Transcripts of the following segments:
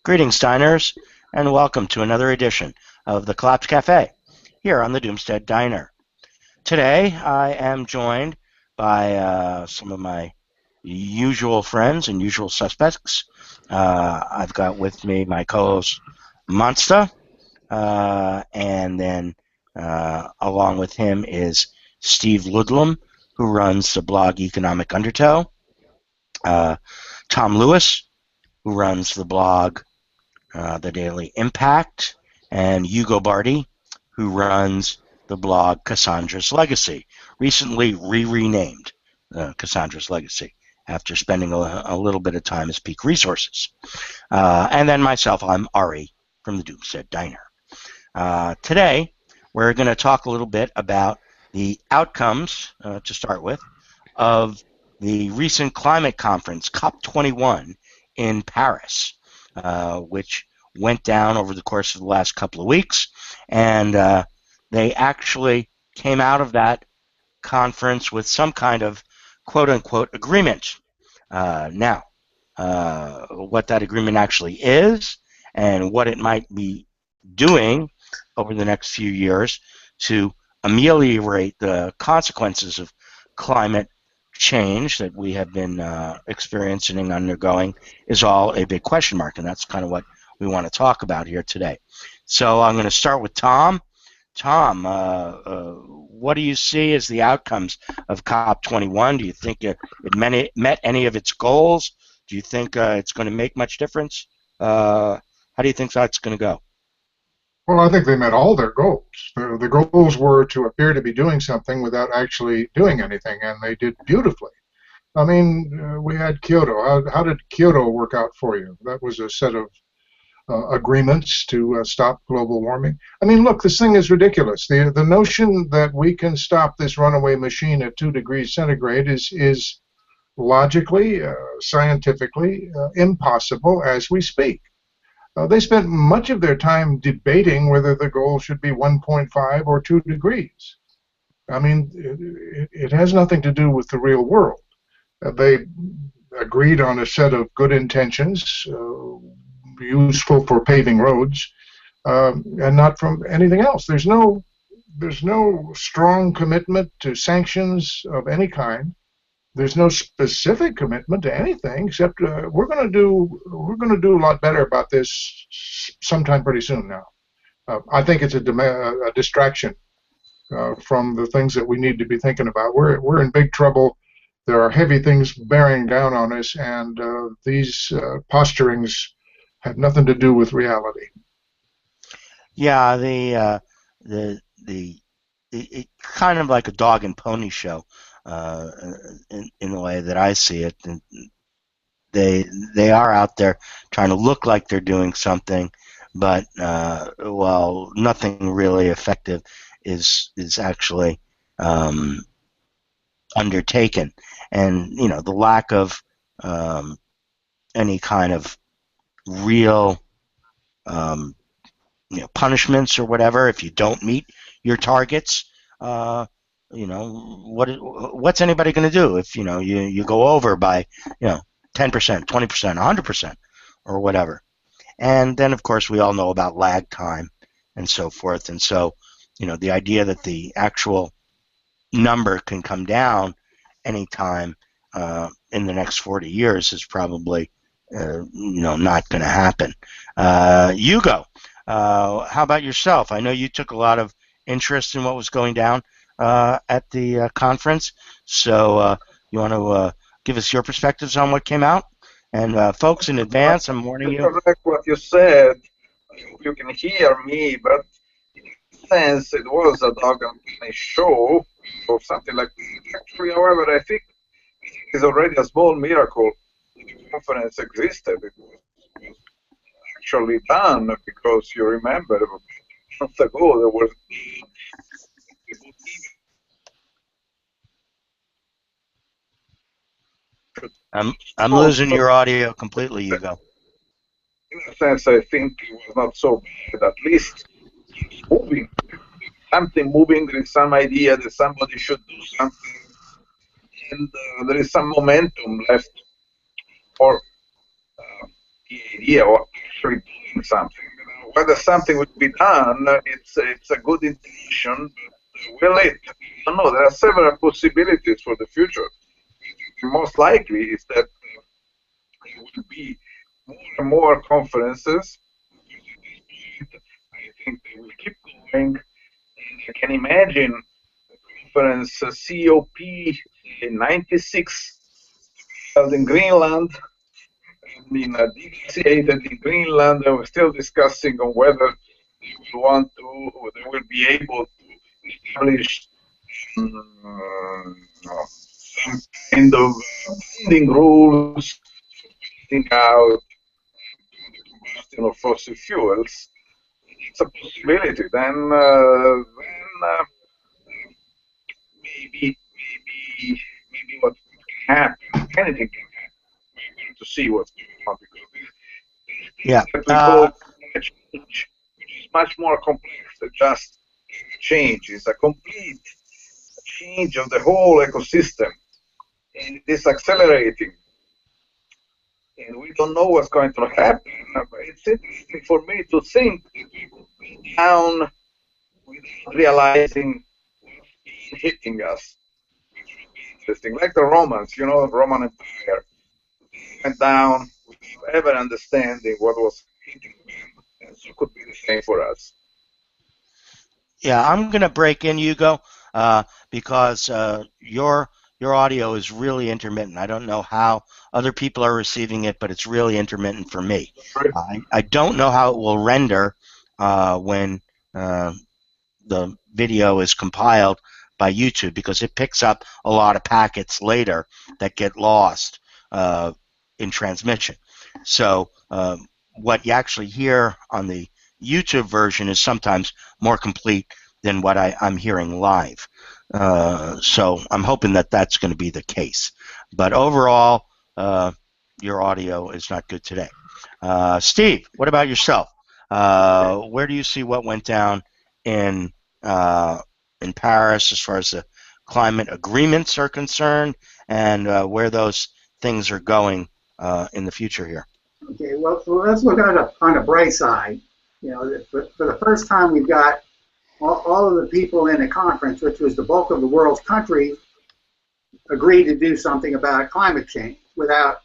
Greetings, diners, and welcome to another edition of the Collapse Cafe here on the Doomstead Diner. Today, I am joined by some of my usual friends and usual suspects. I've got with me my co-host, Monsta, and then along with him is Steve Ludlam, who runs the blog Economic Undertow, Tom Lewis, who runs the blog The Daily Impact, and Hugo Barty, who runs the blog Cassandra's Legacy, recently renamed Cassandra's Legacy after spending a little bit of time as Peak Resources. And then myself, I'm Ari from the Doomstead Diner. Today, we're going to talk a little bit about the outcomes, to start with, of the recent climate conference, COP21, in Paris, which went down over the course of the last couple of weeks, and they actually came out of that conference with some kind of quote-unquote agreement. Now, what that agreement actually is and what it might be doing over the next few years to ameliorate the consequences of climate change that we have been experiencing and undergoing is all a big question mark, and that's kind of what we want to talk about here today. So I'm going to start with Tom. Tom, what do you see as the outcomes of COP21? Do you think it met any of its goals? Do you think it's going to make much difference? How do you think that's going to go? Well, I think they met all their goals. The goals were to appear to be doing something without actually doing anything, and they did beautifully. I mean, we had Kyoto. How did Kyoto work out for you? That was a set of agreements to stop global warming. I mean, look, this thing is ridiculous. The notion that we can stop this runaway machine at 2 degrees centigrade is logically, scientifically impossible as we speak. They spent much of their time debating whether the goal should be 1.5 or 2 degrees. I mean, it has nothing to do with the real world. They agreed on a set of good intentions, useful for paving roads, and not from anything else. There's no strong commitment to sanctions of any kind. There's no specific commitment to anything except we're going to do a lot better about this sometime pretty soon now. I think it's a distraction from the things that we need to be thinking about. We're in big trouble. There are heavy things bearing down on us, and these posturings have nothing to do with reality. Yeah, it kind of like a dog and pony show. In the way that I see it, they are out there trying to look like they're doing something, but well, nothing really effective is actually undertaken, and the lack of any kind of real punishments or whatever if you don't meet your targets. What's anybody going to do if you go over by 10%, 20%, 100%, or whatever? And then of course we all know about lag time and so forth. And so the idea that the actual number can come down anytime in the next 40 years is probably not going to happen. Hugo, how about yourself? I know you took a lot of interest in what was going down at the conference, so you want to give us your perspectives on what came out? And folks, in advance, I'm warning you. Correct what you said. You can hear me, but in a sense, it was a dog and pony show or something like that. Actually, however, I think it is already a small miracle that the conference existed. It was actually done because you remember a month ago there was I'm losing your audio completely, Hugo. In a sense, I think it was not so bad. At least it's moving. Something moving. There is some idea that somebody should do something, and there is some momentum left for the idea, or actually doing something. Whether something will be done, it's a good intention, but will it? I don't know. There are several possibilities for the future. Most likely is that there will be more and more conferences. I think they will keep going. And I can imagine the conference COP in '96 held in Greenland. I mean, deglaciated in Greenland, and we're still discussing on whether they will want to, or they will be able to establish some kind of binding rules phasing out the combustion of fossil fuels. It's a possibility. Then maybe what can happen, anything can happen. We're going to see what's going on because Yeah. that we call climate change, which is much more complex than just change. It's a complete change of the whole ecosystem, and it is accelerating. And we don't know what's going to happen. But it's interesting for me to think that we could be down without realizing what's hitting us. Which would be interesting. Like the Romans, the Roman Empire went down without ever understanding what was hitting them. And so it could be the same for us. Yeah, I'm going to break in, Hugo, because your audio is really intermittent. I don't know how other people are receiving it, but it's really intermittent for me. I don't know how it will render when the video is compiled by YouTube because it picks up a lot of packets later that get lost in transmission. So what you actually hear on the YouTube version is sometimes more complete than what I'm hearing live. So I'm hoping that that's going to be the case. But overall, your audio is not good today. Steve, what about yourself? Where do you see what went down in Paris as far as the climate agreements are concerned, and where those things are going in the future here? Okay, well, so let's look on the bright side. For the first time, we've got all of the people in the conference, which was the bulk of the world's countries, agreed to do something about climate change without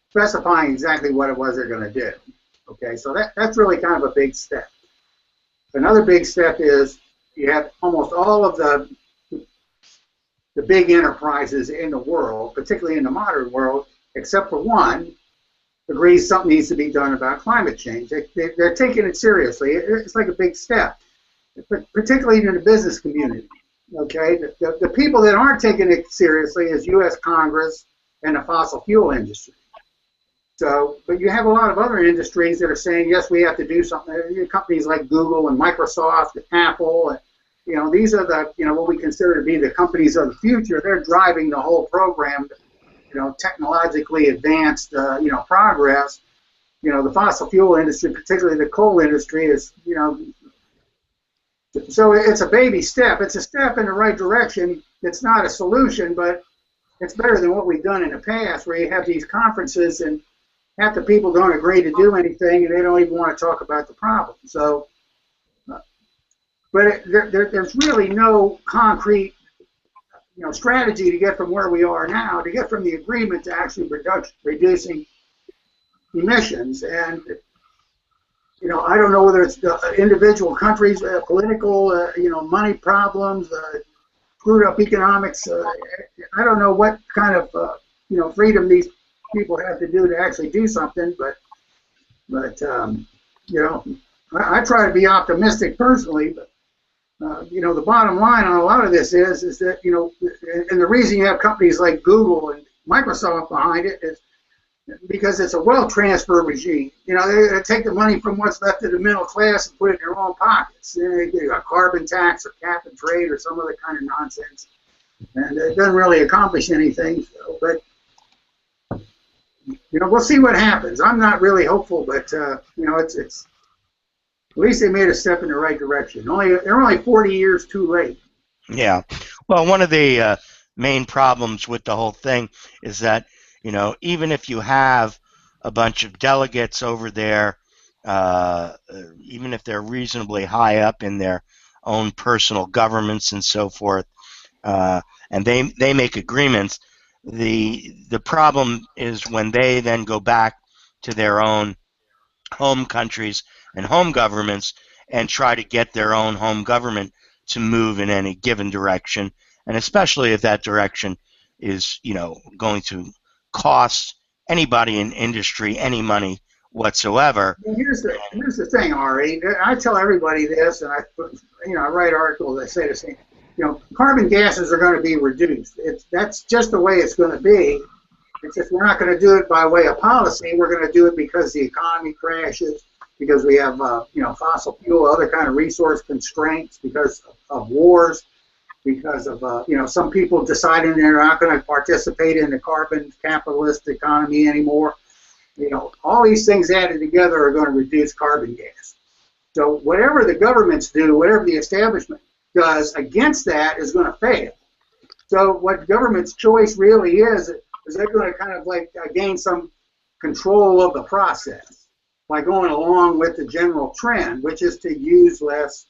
specifying exactly what it was they're going to do. Okay, so that's really kind of a big step. Another big step is you have almost all of the big enterprises in the world, particularly in the modern world, except for one, agrees something needs to be done about climate change. They're taking it seriously. It's like a big step, particularly in the business community. Okay, the people that aren't taking it seriously is U.S. Congress and the fossil fuel industry. So, but you have a lot of other industries that are saying, yes, we have to do something. Companies like Google and Microsoft and Apple, and, these are the, what we consider to be the companies of the future. They're driving the whole program, technologically advanced, progress. The fossil fuel industry, particularly the coal industry, is, so it's a baby step. It's a step in the right direction. It's not a solution, but it's better than what we've done in the past, where you have these conferences and half the people don't agree to do anything, and they don't even want to talk about the problem. So, but there's really no concrete, strategy to get from where we are now, to get from the agreement to actually reducing emissions. And, I don't know whether it's the individual countries, political, money problems, screwed up economics. I don't know what kind of, freedom these people have to do to actually do something, but I try to be optimistic personally, but the bottom line on a lot of this is that and the reason you have companies like Google and Microsoft behind it is because it's a wealth transfer regime. They take the money from what's left of the middle class and put it in their own pockets. They got a carbon tax or cap and trade or some other kind of nonsense, and it doesn't really accomplish anything. So, but we'll see what happens. I'm not really hopeful, but it's at least they made a step in the right direction. They're only 40 years too late. Yeah. Well, one of the main problems with the whole thing is that even if you have a bunch of delegates over there even if they're reasonably high up in their own personal governments and so forth, and they make agreements. The problem is when they then go back to their own home countries and home governments and try to get their own home government to move in any given direction, and especially if that direction is, going to cost anybody in industry any money whatsoever. And here's the thing, Ari. I tell everybody this, and I write articles. I say the same. Carbon gases are going to be reduced. That's just the way it's going to be. It's just we're not going to do it by way of policy. We're going to do it because the economy crashes, because we have fossil fuel, other kind of resource constraints, because of wars, because of some people deciding they're not going to participate in the carbon capitalist economy anymore. All these things added together are going to reduce carbon gas. So whatever the governments do, whatever the establishment does against that is going to fail. So what government's choice really is they're going to kind of like gain some control of the process by going along with the general trend, which is to use less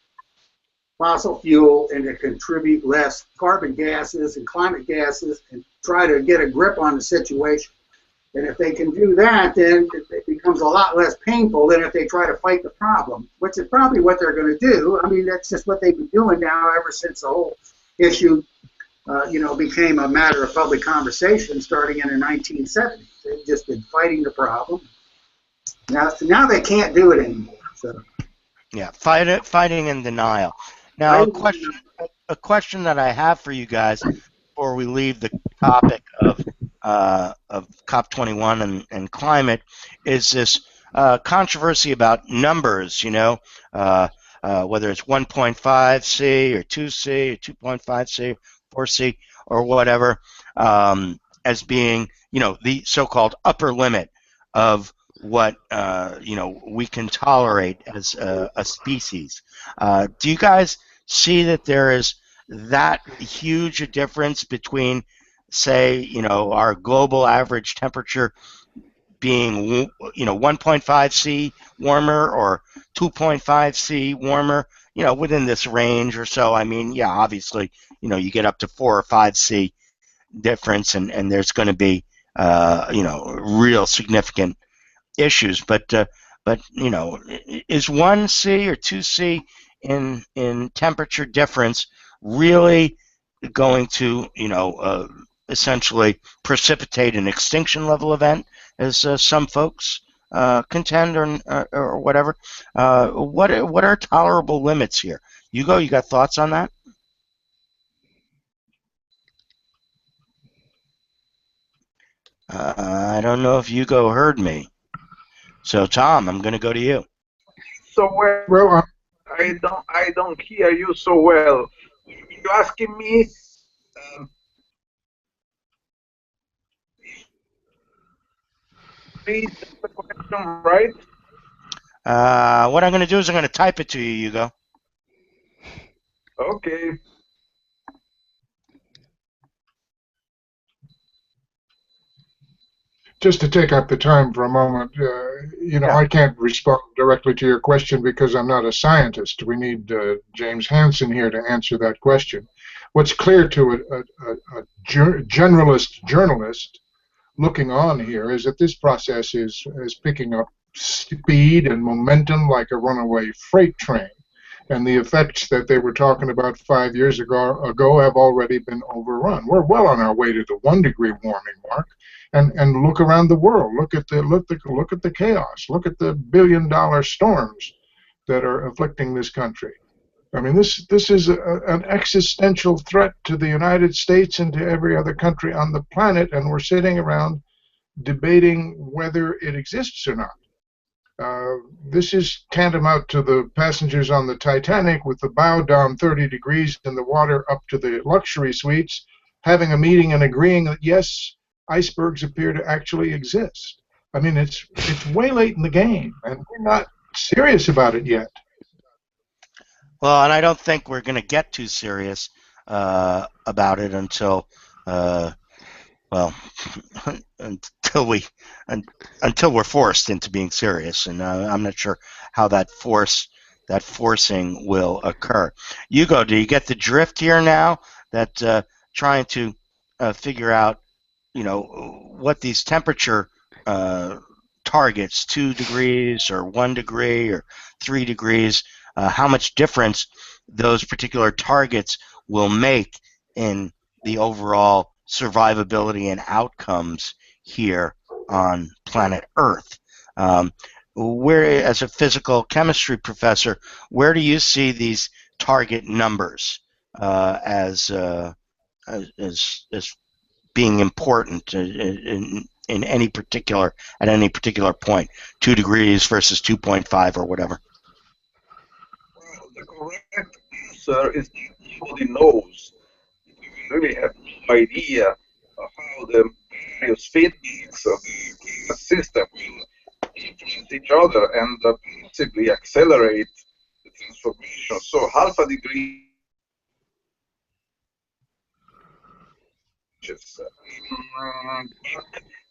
fossil fuel and to contribute less carbon gases and climate gases and try to get a grip on the situation. And if they can do that, then it becomes a lot less painful than if they try to fight the problem, which is probably what they're going to do. I mean, that's just what they've been doing now ever since the whole issue, became a matter of public conversation starting in the 1970s. They've just been fighting the problem. Now they can't do it anymore. So. Yeah, fighting in denial. Now, a question that I have for you guys before we leave the topic of COP21 and climate is this controversy about numbers. Whether it's 1.5 C or 2 C or 2.5 C, 4 C, or whatever, as being the so-called upper limit of what we can tolerate as a species. Do you guys see that there is that huge a difference between, say, our global average temperature being 1.5 C warmer or 2.5 C warmer, within this range or so? I mean, yeah, obviously, you get up to 4 or 5 C difference, and there's going to be real significant issues, but is 1 C or 2 C in temperature difference really going to essentially precipitate an extinction level event, as some folks contend, or whatever? What are tolerable limits here? You got thoughts on that? I don't know if Hugo heard me. So, Tom, I'm going to go to you. So well, I don't hear you so well. You asking me? Read the question, right? What I'm going to do is I'm going to type it to you, Hugo. Okay. Just to take up the time for a moment, Yeah. I can't respond directly to your question because I'm not a scientist. We need James Hansen here to answer that question. What's clear to a generalist journalist looking on here is that this process is picking up speed and momentum like a runaway freight train. And the effects that they were talking about 5 years ago have already been overrun. We're well on our way to the 1 degree warming mark, and look around the world. Look at the chaos. Look at the billion-dollar storms that are afflicting this country. I mean, this is an existential threat to the United States and to every other country on the planet, and we're sitting around debating whether it exists or not. This is tantamount to the passengers on the Titanic with the bow down 30 degrees and the water up to the luxury suites, having a meeting and agreeing that, yes, icebergs appear to actually exist. I mean, it's way late in the game, and we're not serious about it yet. Well, and I don't think we're going to get too serious about it until, until we until we're forced into being serious, and I'm not sure how that forcing will occur. Hugo, do you get the drift here now? That trying to figure out, what these temperature uh, targets, 2 degrees or 1 degree or 3 degrees, how much difference those particular targets will make in the overall survivability and outcomes here on planet Earth. Where, as a physical chemistry professor, where do you see these target numbers as being important in any particular at any particular point, 2 degrees versus 2.5 or whatever? Well, the correct answer is nobody knows. We really have no idea of how the various feedbacks of the system will influence each other and possibly accelerate the transformation. So half a degree is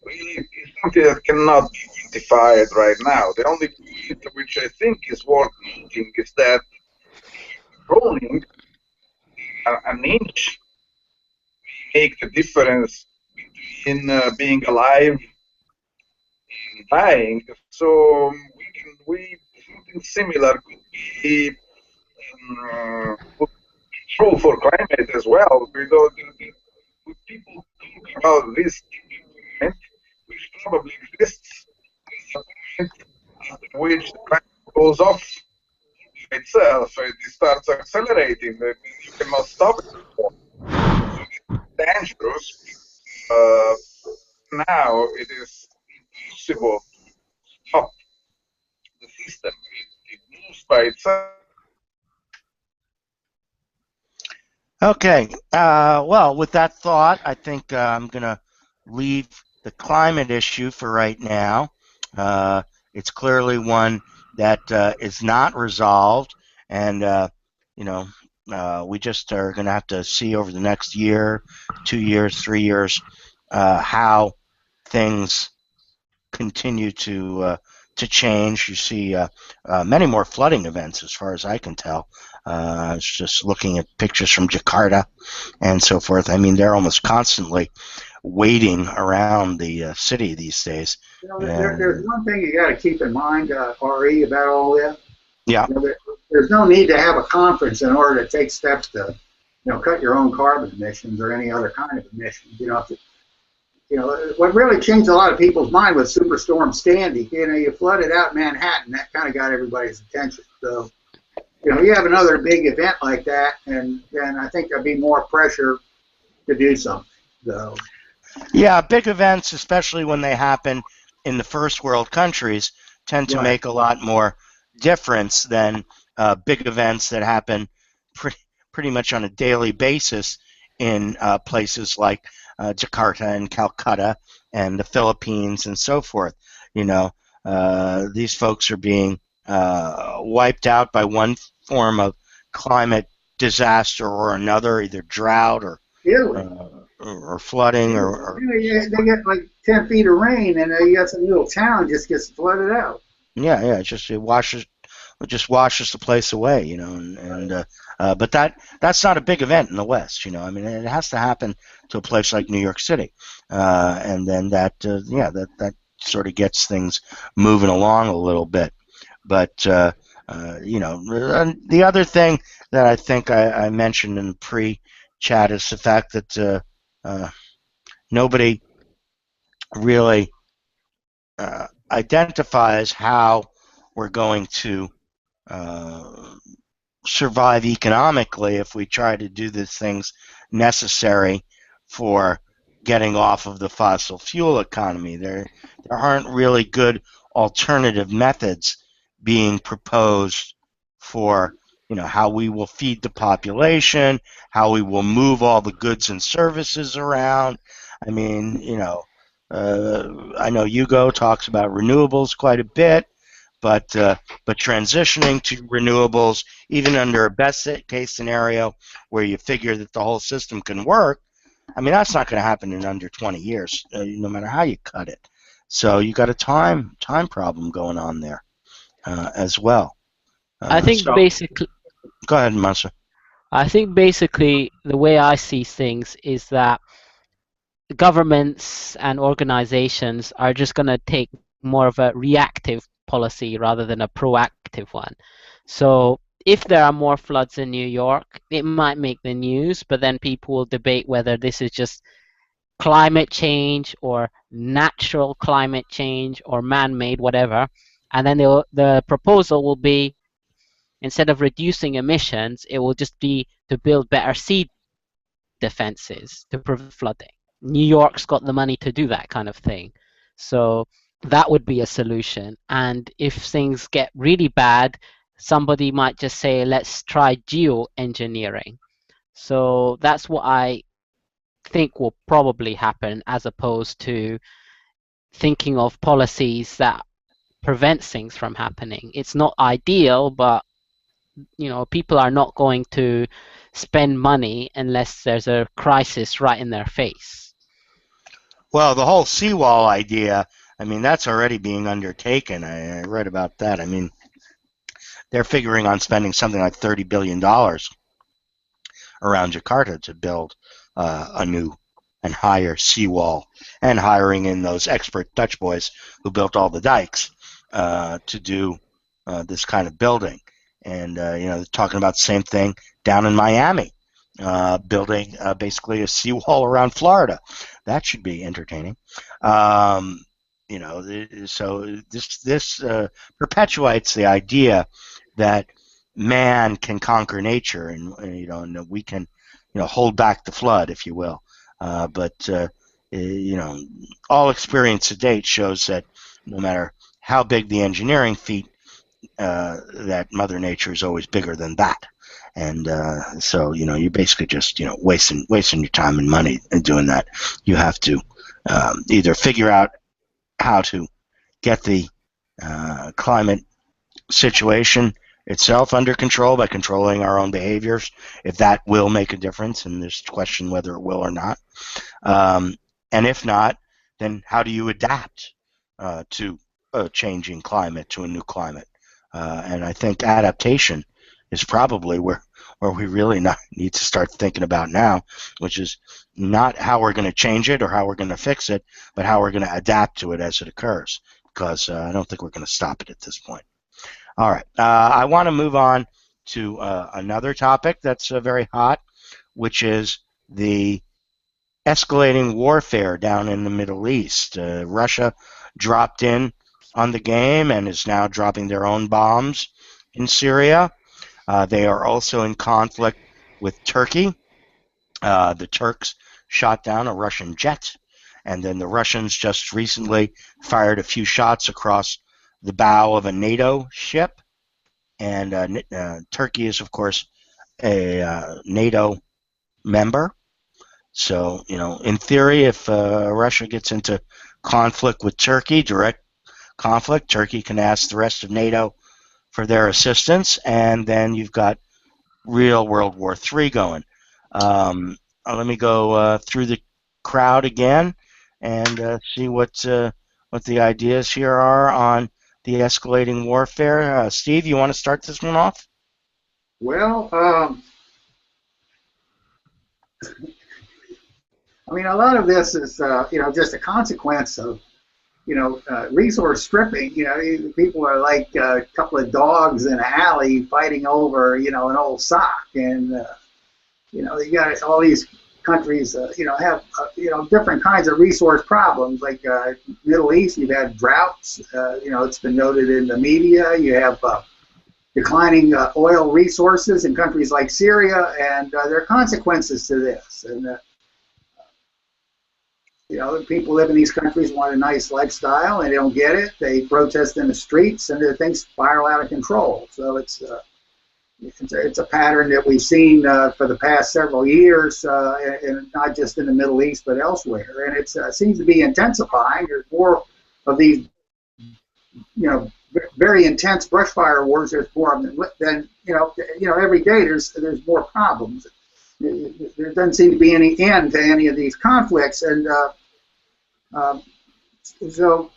really something that cannot be quantified right now. The only point which I think is worth noting is that growing an inch make the difference between being alive and dying. So we something similar could be true for climate as well. When people talk about this point, which probably exists, is a point after which the climate goes off by itself. It starts accelerating. You cannot stop it anymore. So it's dangerous. Uh, Now it is impossible to stop the system. It moves by itself. Okay. Well, with that thought, I think I'm going to leave the climate issue for right now. It's clearly one that is not resolved, and we just are going to have to see over the next year, 2 years, 3 years, how things continue to change. You see many more flooding events, as far as I can tell. I was just looking at pictures from Jakarta and so forth. I mean, they're almost constantly waiting around the city these days. There's one thing you got to keep in mind, RE, about all this. Yeah. There's no need to have a conference in order to take steps to, cut your own carbon emissions or any other kind of emissions. What really changed a lot of people's mind was Superstorm Sandy. You flooded out Manhattan. That kind of got everybody's attention. So, you have another big event like that, and then I think there'll be more pressure to do something. So, yeah, big events, especially when they happen in the first world countries, tend to make a lot more difference than big events that happen pretty much on a daily basis in places like Jakarta and Calcutta and the Philippines and so forth. These folks are being wiped out by one form of climate disaster or another, either drought or flooding or they get like 10 feet of rain, and you got some little town just gets flooded out. Yeah, it washes the place away, but that's not a big event in the West, I mean, it has to happen to a place like New York City, and then that sort of gets things moving along a little bit. But the other thing that I think I mentioned in the pre-chat is the fact that nobody really identifies how we're going to uh, survive economically if we try to do the things necessary for getting off of the fossil fuel economy. There aren't really good alternative methods being proposed for how we will feed the population, how we will move all the goods and services around. I mean, I know Hugo talks about renewables quite a bit, but transitioning to renewables, even under a best case scenario where you figure that the whole system can work, I mean, that's not going to happen in under 20 years, no matter how you cut it. So you got a time problem going on there as well. I think So basically, go ahead, Master. the way I see things is that governments and organizations are just going to take more of a reactive policy rather than a proactive one. So if there are more floods in New York, it might make the news, but then people will debate whether this is just climate change or natural climate change or man-made, whatever. And then the proposal will be, instead of reducing emissions, it will just be to build better sea defenses to prevent flooding. New York's got the money to do that kind of thing. So that would be a solution. And if things get really bad, somebody might just say, let's try geoengineering. So that's what I think will probably happen, as opposed to thinking of policies that prevent things from happening. It's not ideal, but people are not going to spend money unless there's a crisis right in their face. Well, the whole seawall idea, I mean, that's already being undertaken. I read about that. I mean, they're figuring on spending something like $30 billion around Jakarta to build a new and higher seawall, and hiring in those expert Dutch boys who built all the dikes to do this kind of building. And talking about the same thing down in Miami, building basically a seawall around Florida. That should be entertaining. So this perpetuates the idea that man can conquer nature, and and we can hold back the flood, if you will. But all experience to date shows that no matter how big the engineering feat, that Mother Nature is always bigger than that. And so you're basically just wasting your time and money in doing that. You have to either figure out how to get the climate situation itself under control by controlling our own behaviors, if that will make a difference, and there's a question whether it will or not. And if not, then how do you adapt to a changing climate, to a new climate? And I think adaptation is probably where we really need to start thinking about now, which is not how we're going to change it or how we're going to fix it, but how we're going to adapt to it as it occurs, because I don't think we're going to stop it at this point. All right. I want to move on to another topic that's very hot, which is the escalating warfare down in the Middle East. Russia dropped in on the game and is now dropping their own bombs in Syria. They are also in conflict with Turkey. The Turks shot down a Russian jet, and then the Russians just recently fired a few shots across the bow of a NATO ship. And Turkey is, of course, a NATO member. So, in theory, if Russia gets into conflict with Turkey, direct conflict, Turkey can ask the rest of NATO for their assistance, and then you've got real World War III going. Let me go through the crowd again and see what the ideas here are on the escalating warfare. Steve, you want to start this one off? Well, I mean, a lot of this is, just a consequence of, resource stripping. People are like a couple of dogs in an alley fighting over, an old sock. And, you got all these countries, have, different kinds of resource problems. Like Middle East, you've had droughts. It's been noted in the media. You have declining oil resources in countries like Syria, and there are consequences to this. And people live in these countries want a nice lifestyle, and they don't get it. They protest in the streets, and things spiral out of control. So it's a pattern that we've seen for the past several years, and not just in the Middle East but elsewhere. And it seems to be intensifying. There's more of these, very intense brush fire wars. There's more of them than every day. There's more problems. There doesn't seem to be any end to any of these conflicts, and so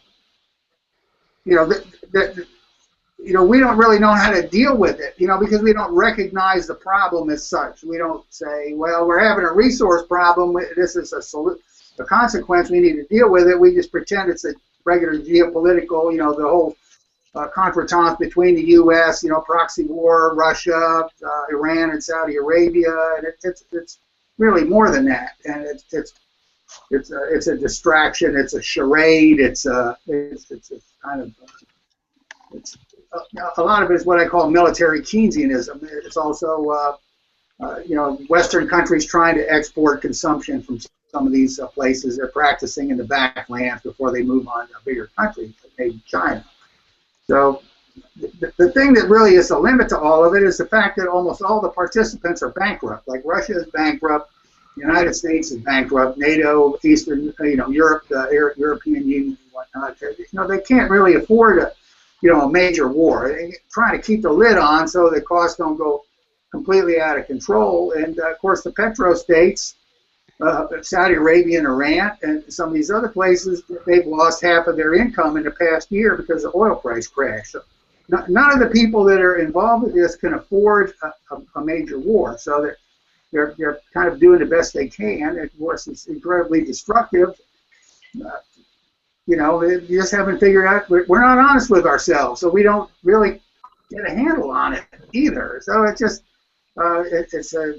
you know, we don't really know how to deal with it, because we don't recognize the problem as such. We don't say, well, we're having a resource problem. This is a consequence. We need to deal with it. We just pretend it's a regular geopolitical, the whole contretemps between the U.S., proxy war, Russia, Iran, and Saudi Arabia, and it's really more than that. And it's a distraction. It's a charade. It's a kind of a lot of it is what I call military Keynesianism. It's also Western countries trying to export consumption from some of these places they're practicing in the backlands before they move on to bigger countries, like maybe China. So the thing that really is the limit to all of it is the fact that almost all the participants are bankrupt. Like Russia is bankrupt, the United States is bankrupt, NATO, Eastern, Europe, European Union, and whatnot. They can't really afford a major war. They're trying to keep the lid on so the costs don't go completely out of control. And of course, the petrostates, Saudi Arabia and Iran, and some of these other places, they've lost half of their income in the past year because the oil price crash. So none of the people that are involved with this can afford a major war. So they're kind of doing the best they can. Of course, it's incredibly destructive. You just haven't figured out. We're not honest with ourselves, so we don't really get a handle on it either. So it's just it's a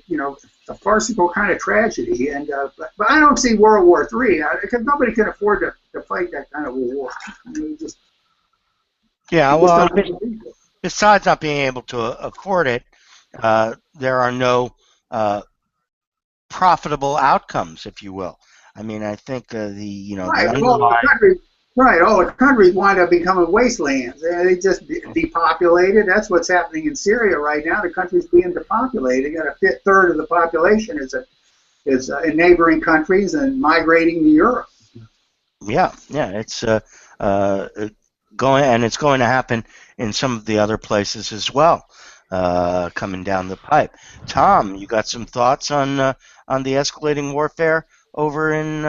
farcical kind of tragedy. And but I don't see World War III because nobody can afford to fight that kind of war. Well, besides not being able to afford it, there are no profitable outcomes, if you will. I mean, I think the underlying... All the countries wind up becoming wastelands. They just depopulated. That's what's happening in Syria right now. The country's being depopulated. You got a third of the population is in neighboring countries and migrating to Europe. Yeah, it's it's going to happen in some of the other places as well, coming down the pipe. Tom, you got some thoughts on the escalating warfare over in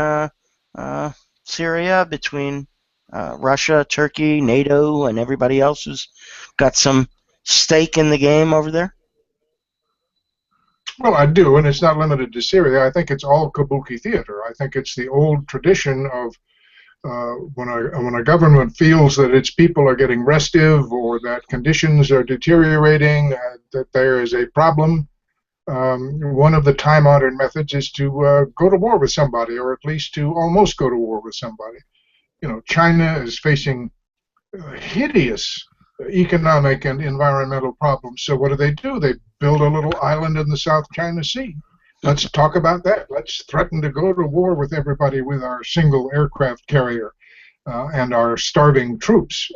Syria between Russia, Turkey, NATO, and everybody else who's got some stake in the game over there? Well, I do, and it's not limited to Syria. I think it's all kabuki theater. I think it's the old tradition of when a government feels that its people are getting restive or that conditions are deteriorating, that there is a problem. One of the time-honored methods is to go to war with somebody, or at least to almost go to war with somebody. China is facing hideous economic and environmental problems. So what do? They build a little island in the South China Sea. Let's talk about that. Let's threaten to go to war with everybody with our single aircraft carrier and our starving troops.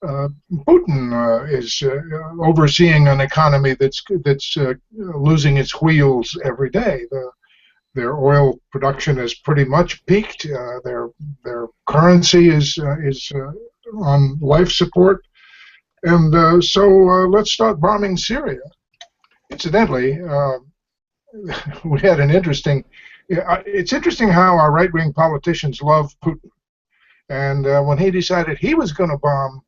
Putin is overseeing an economy that's losing its wheels every day. Their oil production has pretty much peaked. Their currency is on life support, and so let's start bombing Syria. Incidentally, we had an interesting. It's interesting how our right-wing politicians love Putin, and when he decided he was going to bomb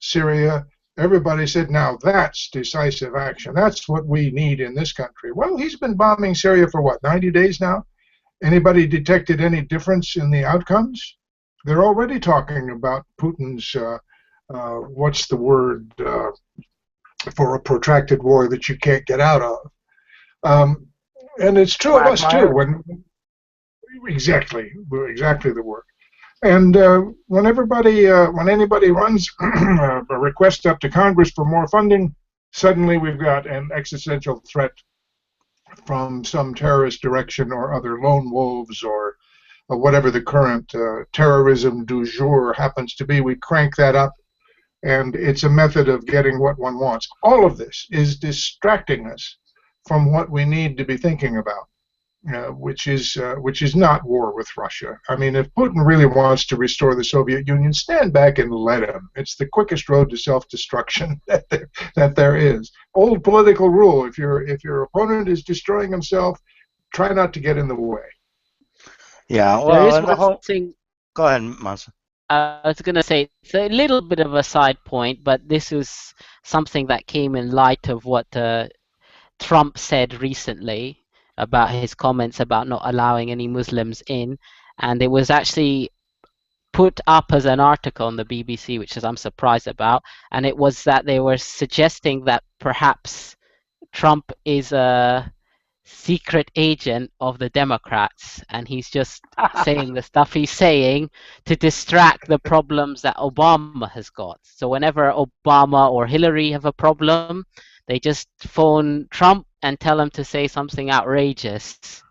Syria, everybody said, now that's decisive action. That's what we need in this country. Well, he's been bombing Syria for what, 90 days now? Anybody detected any difference in the outcomes? They're already talking about Putin's, what's the word for a protracted war that you can't get out of? And it's true of us too. Exactly the word. And when anybody runs a request up to Congress for more funding, suddenly we've got an existential threat from some terrorist direction or other lone wolves or whatever the current terrorism du jour happens to be. We crank that up, and it's a method of getting what one wants. All of this is distracting us from what we need to be thinking about. Which is not war with Russia. I mean, if Putin really wants to restore the Soviet Union, stand back and let him. It's the quickest road to self-destruction that there is. Old political rule: if your opponent is destroying himself, try not to get in the way. Yeah. Well, and the whole thing. Go ahead, Masa. I was going to say it's a little bit of a side point, but this is something that came in light of what Trump said recently about his comments about not allowing any Muslims in, and it was actually put up as an article on the BBC, which is I'm surprised about, and it was that they were suggesting that perhaps Trump is a secret agent of the Democrats, and he's just saying the stuff he's saying to distract the problems that Obama has got. So whenever Obama or Hillary have a problem, they just phone Trump and tell him to say something outrageous,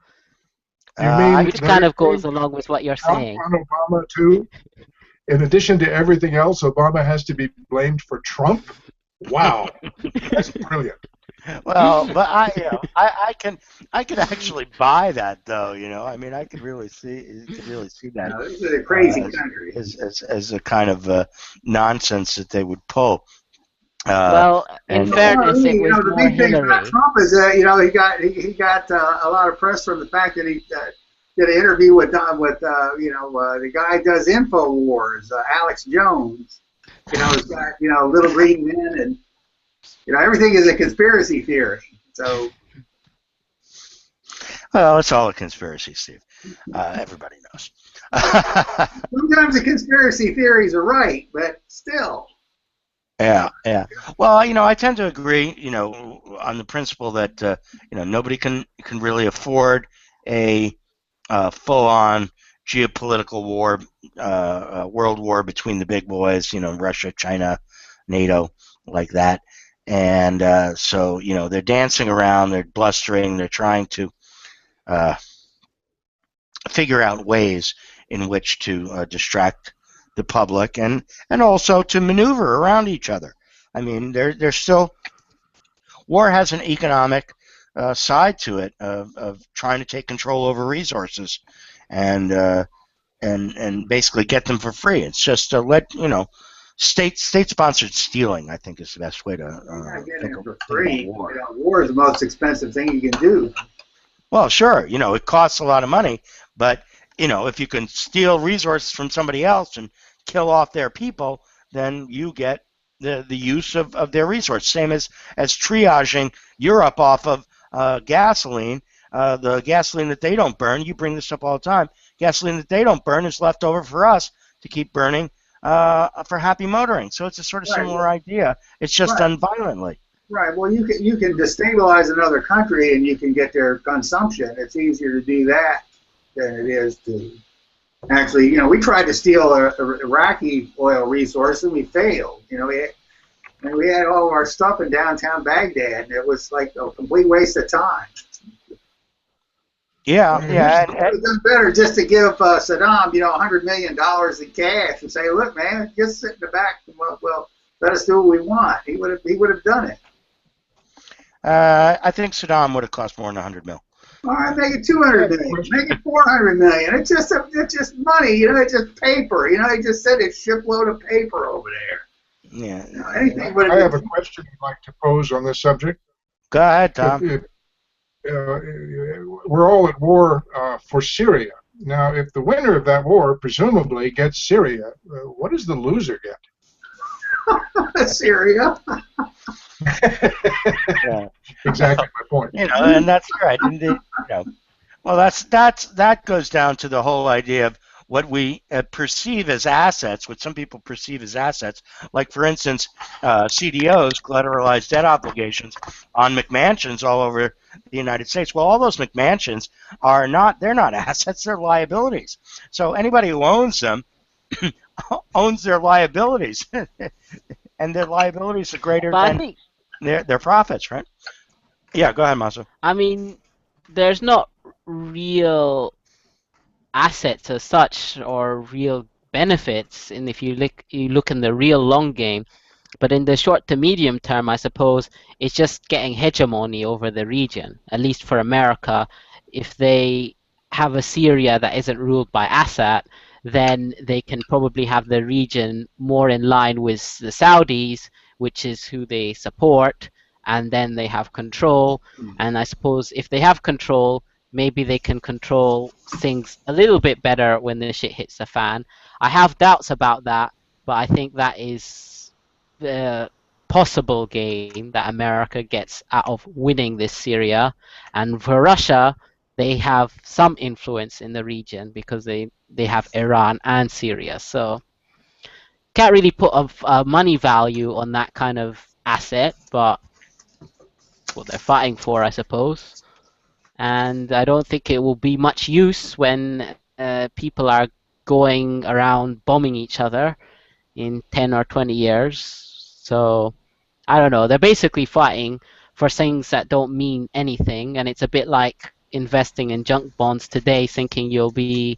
You I mean which kind they're of goes going along with what you're Trump saying. on Obama too? In addition to everything else, Obama has to be blamed for Trump? Wow, that's brilliant. well, but I can actually buy that though. I mean, I could really see that This is a crazy as country. as a kind of nonsense that they would pull. Uh, Well, in and Well, fairness, it was the more big thing about Hillary. Trump is he got a lot of press from the fact that he did an interview with the guy who does Infowars, Alex Jones. He's got little green men, and everything is a conspiracy theory. So well, it's all a conspiracy, Steve. Everybody knows. sometimes the conspiracy theories are right, but still. Yeah, yeah. Well, I tend to agree, on the principle that nobody can really afford a full-on geopolitical war, world war between the big boys, Russia, China, NATO, like that. And so, they're dancing around, they're blustering, they're trying to uh, figure out ways in which to distract the public and also to maneuver around each other. I mean, there's still war has an economic side to it of trying to take control over resources and basically get them for free. It's just to let state sponsored stealing. I think is the best way to You're not getting think it for think about free. war. War is the most expensive thing you can do. Well, sure, it costs a lot of money, but if you can steal resources from somebody else and kill off their people, then you get the use of their resource. Same as triaging Europe off of gasoline. The gasoline that they don't burn, you bring this up all the time. Gasoline that they don't burn is left over for us to keep burning for happy motoring. So it's a sort of Right. similar idea. It's just Right. done violently. Right. Well, you can destabilize another country and you can get their consumption. It's easier to do that than it is to actually. We tried to steal a Iraqi oil resource and we failed. We had all of our stuff in downtown Baghdad, and it was like a complete waste of time. Yeah, yeah, It would have done better just to give Saddam, $100 million in cash and say, "Look, man, just sit in the back. Well, let us do what we want." He would have done it. I think Saddam would have cost more than 100 mil. All right, make it 200 million, make it 400 million. It's just money, It's just paper, They just sent a shipload of paper over there. Yeah. Anything would I have have a question I'd like to pose on this subject. Go ahead, Tom. We're all at war for Syria. Now, if the winner of that war presumably gets Syria, what does the loser get? Syria. Yeah. Exactly my point. And that's right. Well, that goes down to the whole idea of what we perceive as assets, what some people perceive as assets, like for instance, CDOs, collateralized debt obligations, on McMansions all over the United States. Well, all those McMansions they're not assets, they're liabilities. So anybody who owns them owns their liabilities, and their liabilities are greater But I than think, their profits, right? Yeah, go ahead, Maso. I mean, there's not real assets as such or real benefits, and if you look in the real long game. But in the short to medium term, I suppose it's just getting hegemony over the region. At least for America, if they have a Syria that isn't ruled by Assad, then they can probably have the region more in line with the Saudis, which is who they support, and then they have control. And I suppose if they have control, maybe they can control things a little bit better when the shit hits the fan. I have doubts about that, but I think that is the possible gain that America gets out of winning this Syria. And for Russia, they have some influence in the region because they have Iran and Syria. So can't really put a money value on that kind of asset, but it's what they're fighting for, I suppose. And I don't think it will be much use when people are going around bombing each other in 10 or 20 years. So I don't know. They're basically fighting for things that don't mean anything, and it's a bit like investing in junk bonds today, thinking you'll be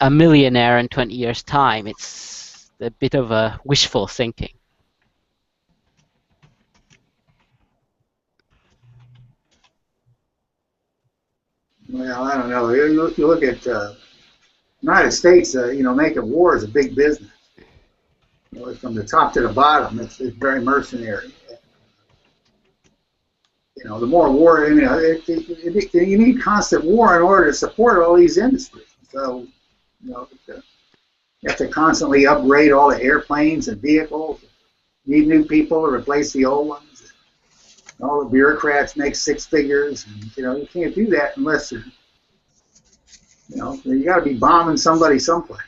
a millionaire in 20 years' time. It's a bit of a wishful thinking. Well, I don't know. You look at United States. Making war is a big business. From the top to the bottom, it's very mercenary. The more war, you need constant war in order to support all these industries. So, you have to constantly upgrade all the airplanes and vehicles. You need new people to replace the old ones. All the bureaucrats make six figures, and you can't do that unless you got to be bombing somebody someplace.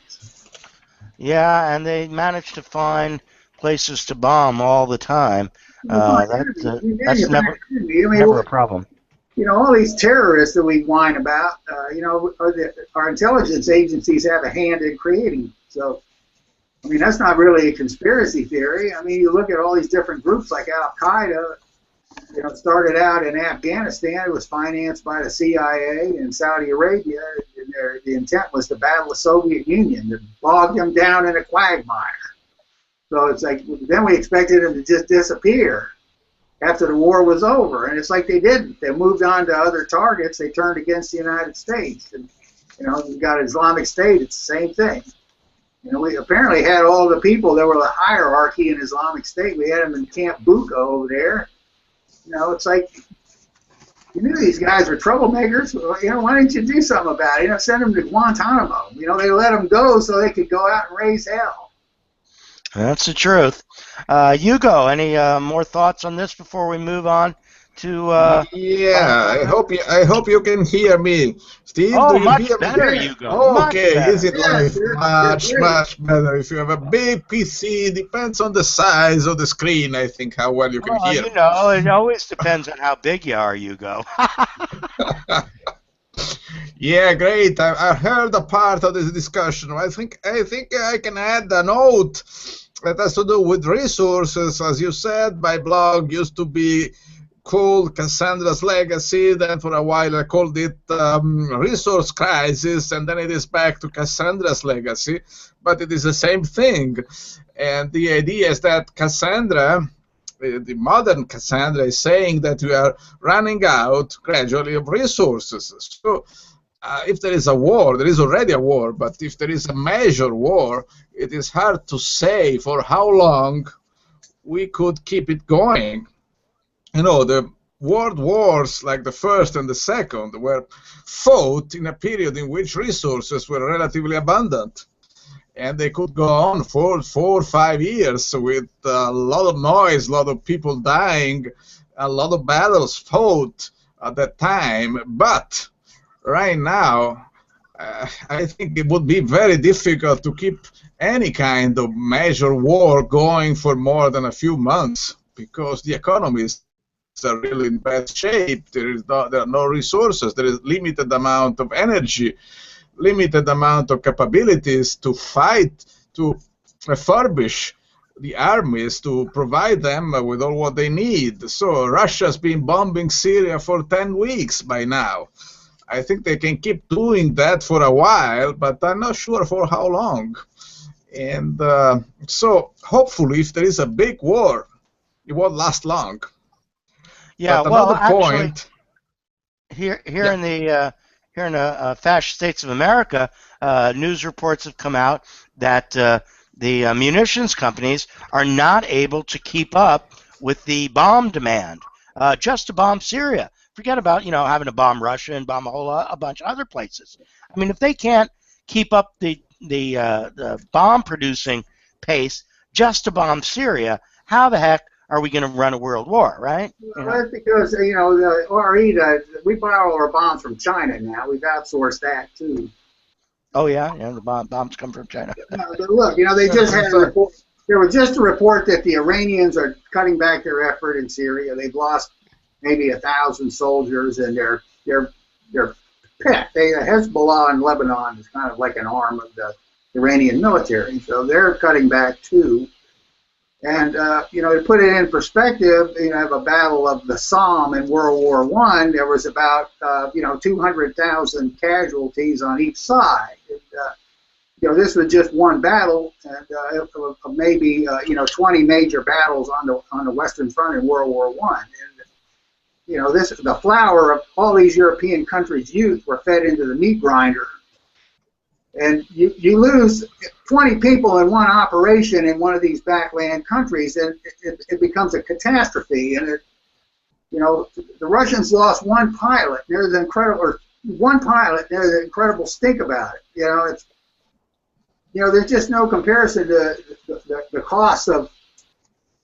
Yeah, and they manage to find places to bomb all the time. That's never a problem. All these terrorists that we whine about, our intelligence agencies have a hand in creating. So, that's not really a conspiracy theory. You look at all these different groups like Al Qaeda. It started out in Afghanistan. It was financed by the CIA and Saudi Arabia. And the intent was to battle the Soviet Union, to bog them down in a quagmire. So it's like, then we expected them to just disappear after the war was over. And it's like they didn't. They moved on to other targets. They turned against the United States. And, you got Islamic State. It's the same thing. We apparently had all the people that were the hierarchy in Islamic State. We had them in Camp Bucca over there. It's like, you knew these guys were troublemakers. Why didn't you do something about it? Send them to Guantanamo. They let them go so they could go out and raise hell. That's the truth. Hugo, any more thoughts on this before we move on to? Yeah, I hope you can hear me. Steve, Oh, do you much hear better, me? Hugo. Okay, Much is it better. live? Much better. If you have a big PC, depends on the size of the screen, I think, how well you can hear. It always depends on how big you are, Hugo. Yeah, great. I heard a part of this discussion. I think I can add a note that has to do with resources. As you said, my blog used to be called Cassandra's Legacy. Then for a while I called it Resource Crisis, and then it is back to Cassandra's Legacy. But it is the same thing. And the idea is that Cassandra, the modern Cassandra, is saying that we are running out gradually of resources. So if there is a war, there is already a war, but if there is a major war, it is hard to say for how long we could keep it going. The world wars, like the first and the second, were fought in a period in which resources were relatively abundant. And they could go on for 4 or 5 years with a lot of noise, a lot of people dying, a lot of battles fought at that time. But right now, I think it would be very difficult to keep any kind of major war going for more than a few months, because the economies are really in bad shape. There are no resources. There is limited amount of energy, limited amount of capabilities to fight, to refurbish the armies, to provide them with all what they need. So Russia's been bombing Syria for 10 weeks by now. I think they can keep doing that for a while, but I'm not sure for how long. And so hopefully if there is a big war, it won't last long. Yeah, but well, another actually, point, here yeah. in the fascist states of America, news reports have come out that the munitions companies are not able to keep up with the bomb demand just to bomb Syria. Forget about having to bomb Russia and bomb a bunch of other places. I mean, if they can't keep up the the bomb producing pace just to bomb Syria, how the heck are we going to run a world war, right? Well, that's because the RE, we buy all our bombs from China now. We've outsourced that too. Oh yeah, the bombs come from China. Look, they just had a report. There was just a report that the Iranians are cutting back their effort in Syria. They've lost maybe 1,000 soldiers, and they're pet. Hezbollah in Lebanon is kind of like an arm of the Iranian military, so they're cutting back too. And to put it in perspective, of a battle of the Somme in World War I, there was about 200,000 casualties on each side. And, this was just one battle, and maybe 20 major battles on the Western Front in World War I. And the flower of all these European countries' youth were fed into the meat grinder. And you lose 20 people in one operation in one of these backland countries, and it becomes a catastrophe. And the Russians lost one pilot. There's an incredible stink about it. There's just no comparison to the cost of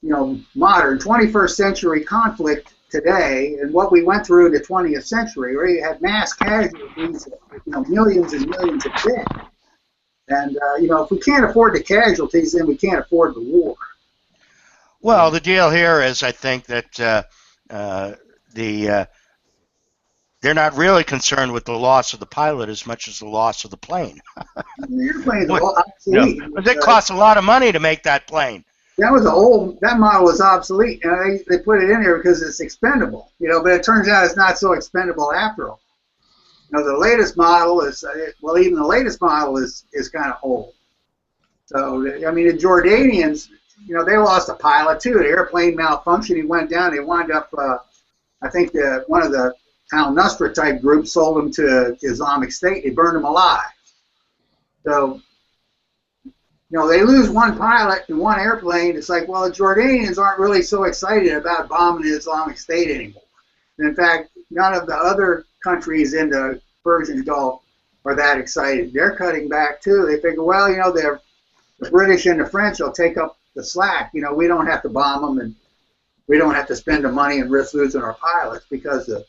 modern 21st century conflict today and what we went through in the 20th century, where you had mass casualties, millions and millions of dead. And if we can't afford the casualties, then we can't afford the war. Well, the deal here is, I think that they're not really concerned with the loss of the pilot as much as the loss of the plane. The airplane's obsolete. But it costs a lot of money to make that plane. That model was obsolete, and they put it in there because it's expendable, but it turns out it's not so expendable after all. The latest model is, even the latest model is kind of old. So, the Jordanians, they lost a pilot too. The airplane malfunctioned, he went down, they wound up, I think one of the al-Nusra type groups sold him to Islamic State, they burned him alive. So, they lose one pilot and one airplane. It's like, well, the Jordanians aren't really so excited about bombing the Islamic State anymore. And in fact, none of the other countries in the Persian Gulf are that excited. They're cutting back too. They figure, well, the British and the French will take up the slack. We don't have to bomb them, and we don't have to spend the money and risk losing our pilots because the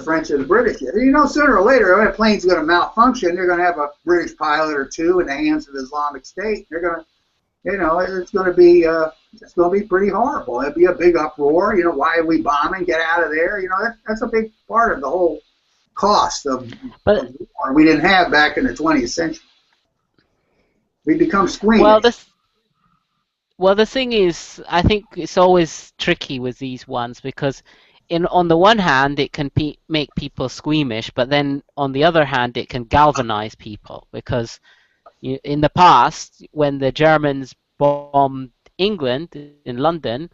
French and the British. Sooner or later, a plane's going to malfunction. They're going to have a British pilot or two in the hands of the Islamic State. They're going to, it's going to be pretty horrible. It'll be a big uproar. Why are we bombing? Get out of there. That's a big part of the whole cost of war we didn't have back in the 20th century. We become squeamish. Well, the thing is, I think it's always tricky with these ones because on the one hand, it can make people squeamish, but then on the other hand, it can galvanize people because in the past, when the Germans bombed England in London,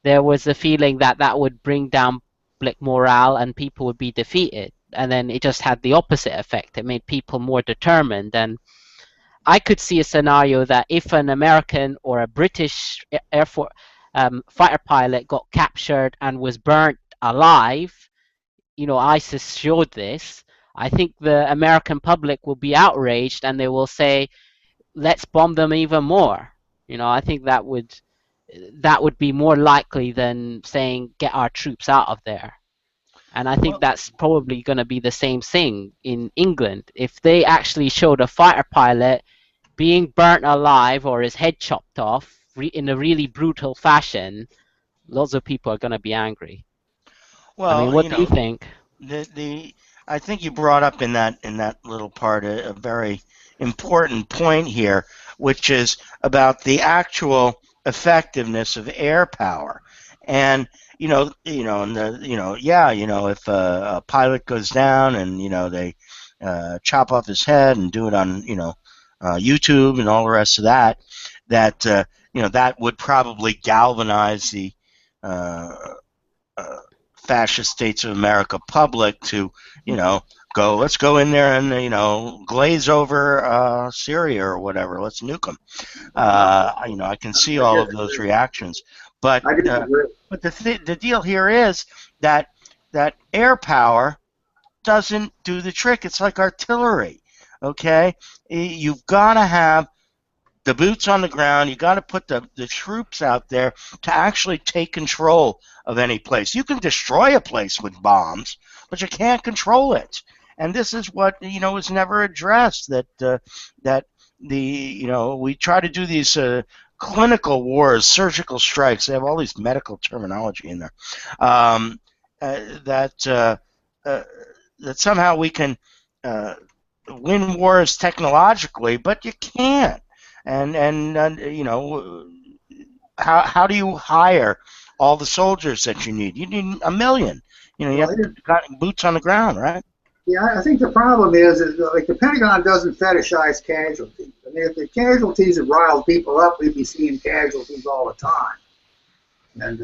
there was a feeling that would bring down public morale and people would be defeated. And then it just had the opposite effect. It made people more determined. And I could see a scenario that if an American or a British Air Force fighter pilot got captured and was burnt alive, ISIS showed this, I think the American public will be outraged and they will say, let's bomb them even more. I think that would be more likely than saying, get our troops out of there. And I think that's probably going to be the same thing in England. If they actually showed a fighter pilot being burnt alive or his head chopped off in a really brutal fashion, lots of people are going to be angry. Well, what do you think? I think you brought up in that little part a very important point here, which is about the actual effectiveness of air power. And if a pilot goes down and they chop off his head and do it on YouTube and all the rest of that, that would probably galvanize the fascist states of America public to let's go in there and glaze over Syria or whatever, let's nuke them. I can see all of those reactions, but the deal here is that air power doesn't do the trick. It's like artillery. Okay, you've got to have the boots on the ground. You got to put the troops out there to actually take control of any place. You can destroy a place with bombs, but you can't control it. And this is what is never addressed. That we try to do these clinical wars, surgical strikes. They have all these medical terminology in there. Um, that that somehow we can uh, win wars technologically, but you can't. And how do you hire all the soldiers that you need? You need a million. You Well, have got boots on the ground, right? yeah, I think the problem is like the Pentagon doesn't fetishize casualties. I mean, if the casualties had riled people up, we'd be seeing casualties all the time. And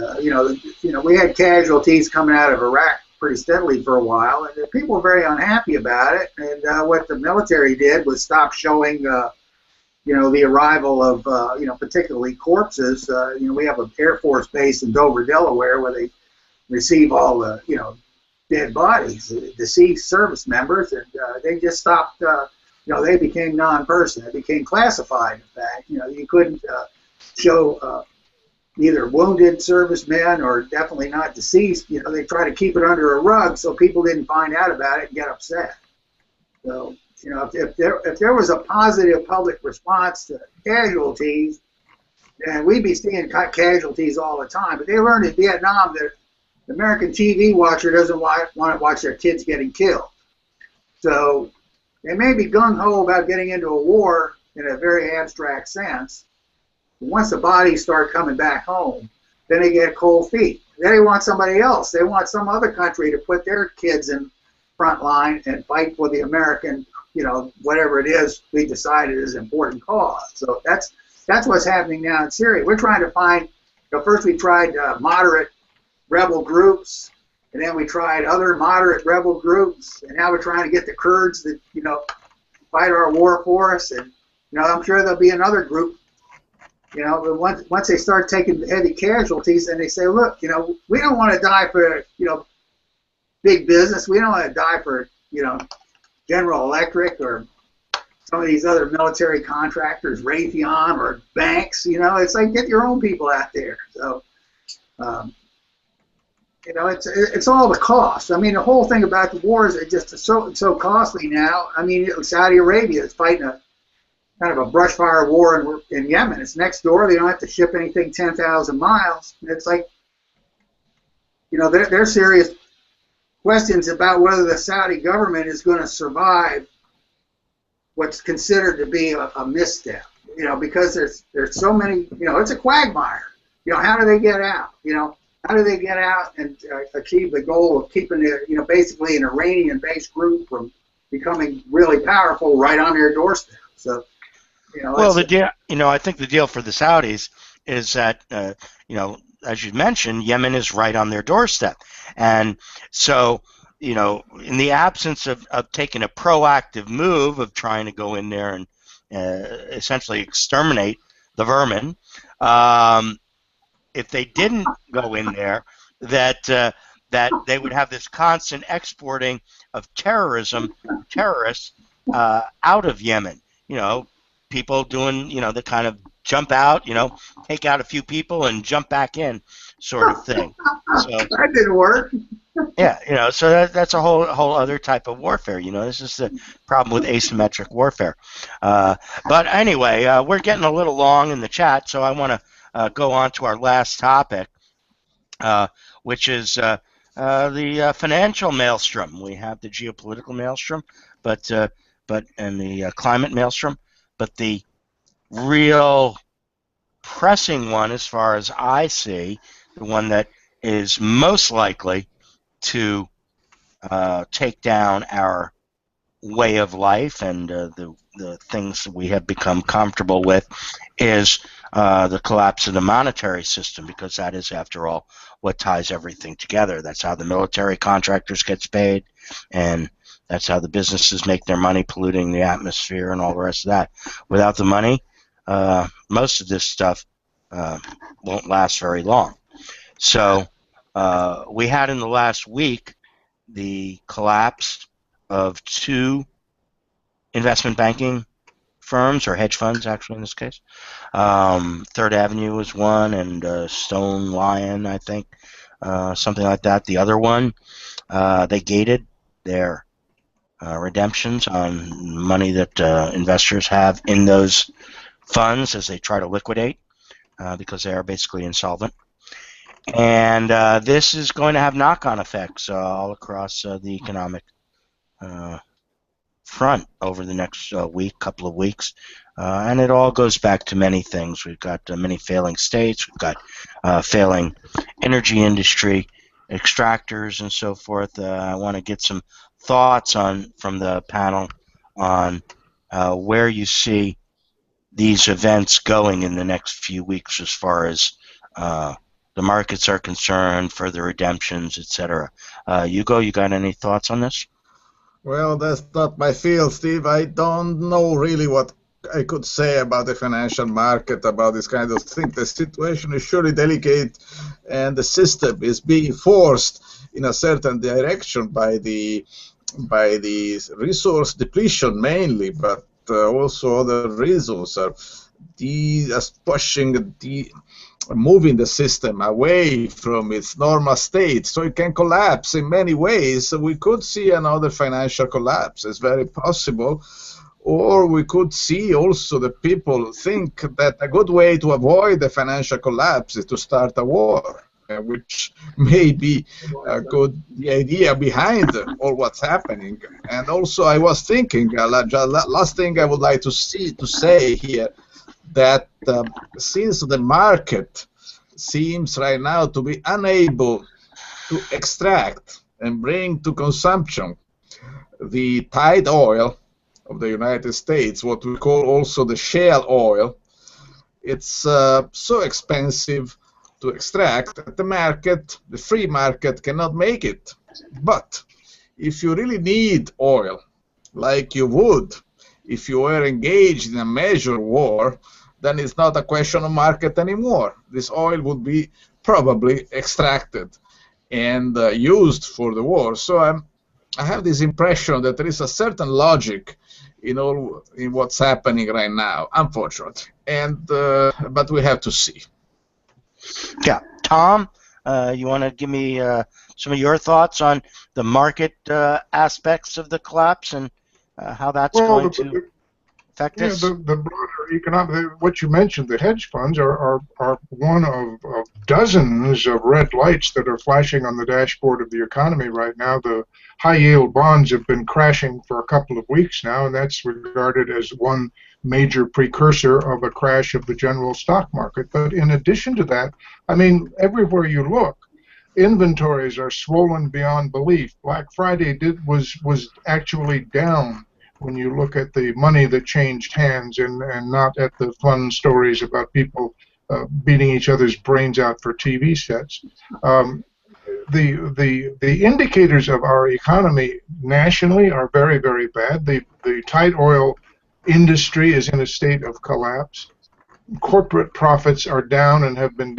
we had casualties coming out of Iraq pretty steadily for a while, and people were very unhappy about it. And what the military did was stop showing, the arrival of, particularly corpses. We have an Air Force base in Dover, Delaware, where they receive all the, dead bodies, deceased service members, and they just stopped. They became non-person. They became classified. In fact, you couldn't show either wounded servicemen or definitely not deceased. They try to keep it under a rug so people didn't find out about it and get upset. So, if there was a positive public response to casualties, then we'd be seeing casualties all the time. But they learned in Vietnam that the American TV watcher doesn't want to watch their kids getting killed. So they may be gung-ho about getting into a war in a very abstract sense. Once the bodies start coming back home, then they get cold feet. Then they want somebody else. They want some other country to put their kids in front line and fight for the American, whatever it is we decided is an important cause. So that's what's happening now in Syria. We're trying to find, first we tried moderate rebel groups, and then we tried other moderate rebel groups, and now we're trying to get the Kurds that, fight our war for us. And, I'm sure there'll be another group. But once they start taking heavy casualties, and they say, look, we don't want to die for, big business. We don't want to die for, General Electric or some of these other military contractors, Raytheon or banks. It's like, get your own people out there. So, it's all the cost. I mean, the whole thing about the wars is just so costly now. I mean, Saudi Arabia is fighting a kind of a brush fire war in Yemen. It's next door. They don't have to ship anything 10,000 miles. It's like, they're serious questions about whether the Saudi government is going to survive what's considered to be a misstep. Because there's so many. It's a quagmire. How do they get out? How do they get out and achieve the goal of keeping basically an Iranian-based group from becoming really powerful right on their doorstep? So. Well, the deal, I think the deal for the Saudis is that, as you mentioned, Yemen is right on their doorstep. And so, in the absence of taking a proactive move of trying to go in there and essentially exterminate the vermin, if they didn't go in there, that they would have this constant exporting of terrorists out of Yemen. People doing, the kind of jump out, take out a few people and jump back in sort of thing. So that didn't work. Yeah, so that's a whole other type of warfare. This is the problem with asymmetric warfare. But anyway, we're getting a little long in the chat, so I want to go on to our last topic, which is the financial maelstrom. We have the geopolitical maelstrom, and the climate maelstrom, but the real pressing one, as far as I see, the one that is most likely to take down our way of life and the things that we have become comfortable with, is the collapse of the monetary system, because that is, after all, what ties everything together. That's how the military contractors gets paid, and that's how the businesses make their money, polluting the atmosphere and all the rest of that. Without the money, most of this stuff won't last very long. So we had in the last week the collapse of two investment banking firms, or hedge funds, actually, in this case. Third Avenue was one, and Stone Lion, I think, something like that. The other one, they gated their redemptions on money that investors have in those funds as they try to liquidate because they are basically insolvent. And this is going to have knock-on effects all across the economic front over the next couple of weeks. And it all goes back to many things. We've got many failing states. We've got failing energy industry, extractors, and so forth. I want to get some thoughts from the panel on where you see these events going in the next few weeks as far as the markets are concerned, further redemptions, etc. Hugo, you got any thoughts on this? Well, that's not my field, Steve. I don't know really what I could say about the financial market, about this kind of thing. The situation is surely delicate, and the system is being forced in a certain direction by the resource depletion mainly, but also other reasons are pushing moving the system away from its normal state, so it can collapse in many ways. We could see another financial collapse. It's very possible. Or we could see also that people think that a good way to avoid the financial collapse is to start a war, which may be a good the idea behind all what's happening. And also, I was thinking, last thing I would like to say here, that since the market seems right now to be unable to extract and bring to consumption the tight oil of the United States, what we call also the shale oil, it's so expensive to extract that the free market, cannot make it. But if you really need oil, like you would if you were engaged in a major war, then it's not a question of market anymore. This oil would be probably extracted and used for the war. So I have this impression that there is a certain logic in what's happening right now, unfortunately. And but we have to see. Yeah, Tom, you want to give me some of your thoughts on the market aspects of the collapse and how that's going to affect yeah, this? the broader economic, what you mentioned, the hedge funds are one of dozens of red lights that are flashing on the dashboard of the economy right now. The high yield bonds have been crashing for a couple of weeks now, and that's regarded as one major precursor of a crash of the general stock market. But in addition to that, I mean, everywhere you look, inventories are swollen beyond belief. Black Friday was actually down when you look at the money that changed hands, and not at the fun stories about people beating each other's brains out for TV sets. The indicators of our economy nationally are very, very bad. The tight oil industry is in a state of collapse. Corporate profits are down and have been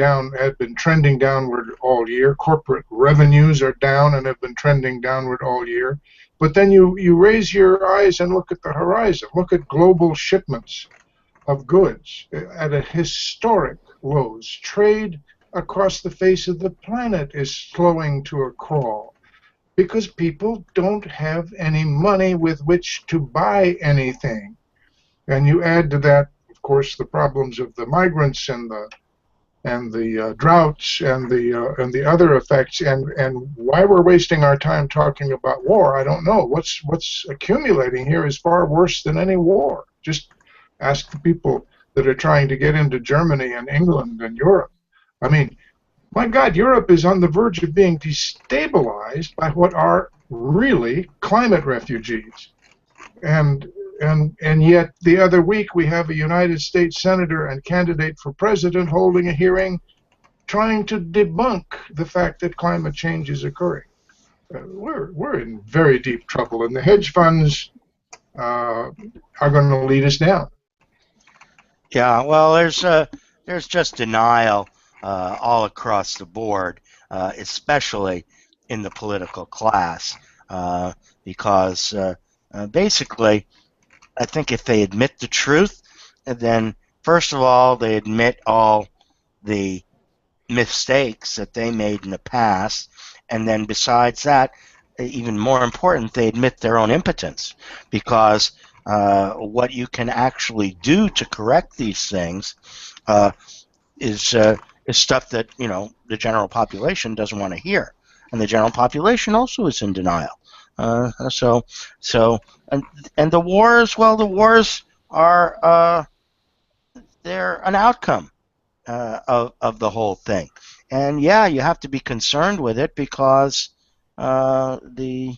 trending downward all year. Corporate revenues are down and have been trending downward all year. But then you raise your eyes and look at the horizon. Look at global shipments of goods at a historic lows. Trade across the face of the planet is slowing to a crawl because people don't have any money with which to buy anything. And you add to that, of course, the problems of the migrants and the droughts and the other effects. And why we're wasting our time talking about war, I don't know. What's accumulating here is far worse than any war. Just ask the people that are trying to get into Germany and England and Europe. I mean, my God, Europe is on the verge of being destabilized by what are really climate refugees. And yet the other week we have a United States senator and candidate for president holding a hearing trying to debunk the fact that climate change is occurring. We're in very deep trouble, and the hedge funds are going to lead us down. Yeah, well, there's just denial all across the board, especially in the political class, because basically I think if they admit the truth, then first of all, they admit all the mistakes that they made in the past, and then besides that, even more important, they admit their own impotence, because what you can actually do to correct these things uh, is stuff that the general population doesn't want to hear, and the general population also is in denial. So so and the wars, well, the wars are they're an outcome of the whole thing. And yeah, you have to be concerned with it because the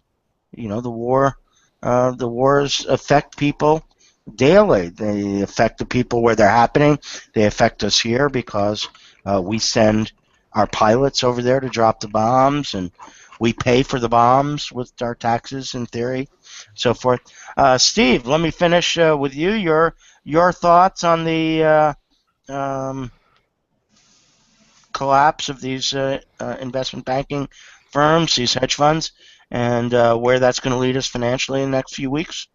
the wars affect people daily. They affect the people where they're happening. They affect us here because we send our pilots over there to drop the bombs, and we pay for the bombs with our taxes, in theory, so forth. Steve, let me finish with you. Your thoughts on the um, collapse of these investment banking firms, these hedge funds, and where that's going to lead us financially in the next few weeks?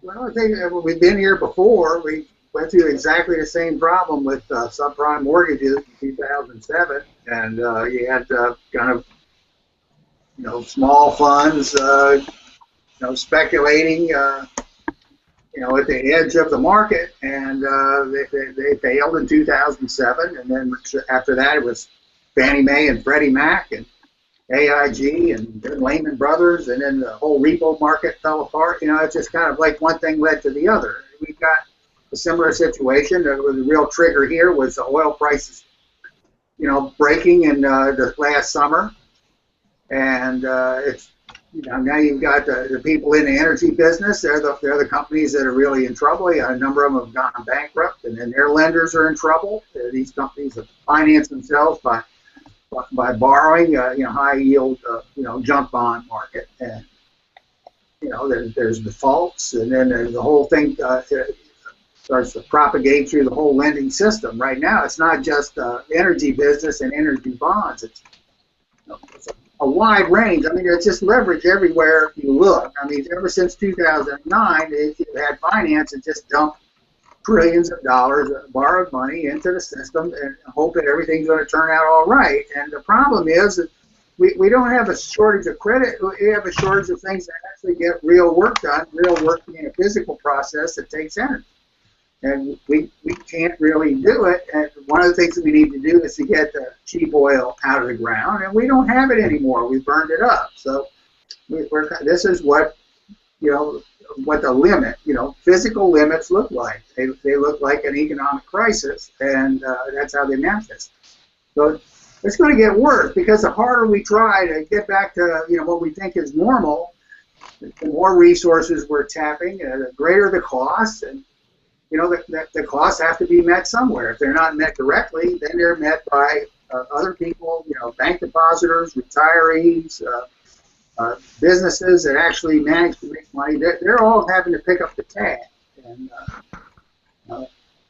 Well, I think we've been here before. We went through exactly the same problem with subprime mortgages in 2007, and you had kind of small funds speculating at the edge of the market, and they failed in 2007, and then after that it was Fannie Mae and Freddie Mac and AIG and then Lehman Brothers, and then the whole repo market fell apart. It's just kind of like one thing led to the other. We've got a similar situation. The real trigger here was the oil prices, breaking in the last summer, and it's now you've got the people in the energy business. They're the companies that are really in trouble. A number of them have gone bankrupt, and then their lenders are in trouble. These companies have financed themselves by borrowing, high yield, junk bond market, and there's defaults, and then the whole thing starts to propagate through the whole lending system. Right now, it's not just energy business and energy bonds. It's a wide range. I mean, there's just leverage everywhere you look. I mean, ever since 2009, they've had finance that just dumped trillions of dollars of borrowed money into the system and hope that everything's going to turn out all right. And the problem is that we don't have a shortage of credit. We have a shortage of things that actually get real work done, real work being a physical process that takes energy. And we can't really do it. And one of the things that we need to do is to get the cheap oil out of the ground, and we don't have it anymore. We burned it up. So this is what, what the limit, physical limits look like. They look like an economic crisis, and that's how they manifest. So it's going to get worse because the harder we try to get back to, what we think is normal, the more resources we're tapping, the greater the costs, and the costs have to be met somewhere. If they're not met directly, then they're met by other people, bank depositors, retirees, businesses that actually manage to make money. They're all having to pick up the tab, and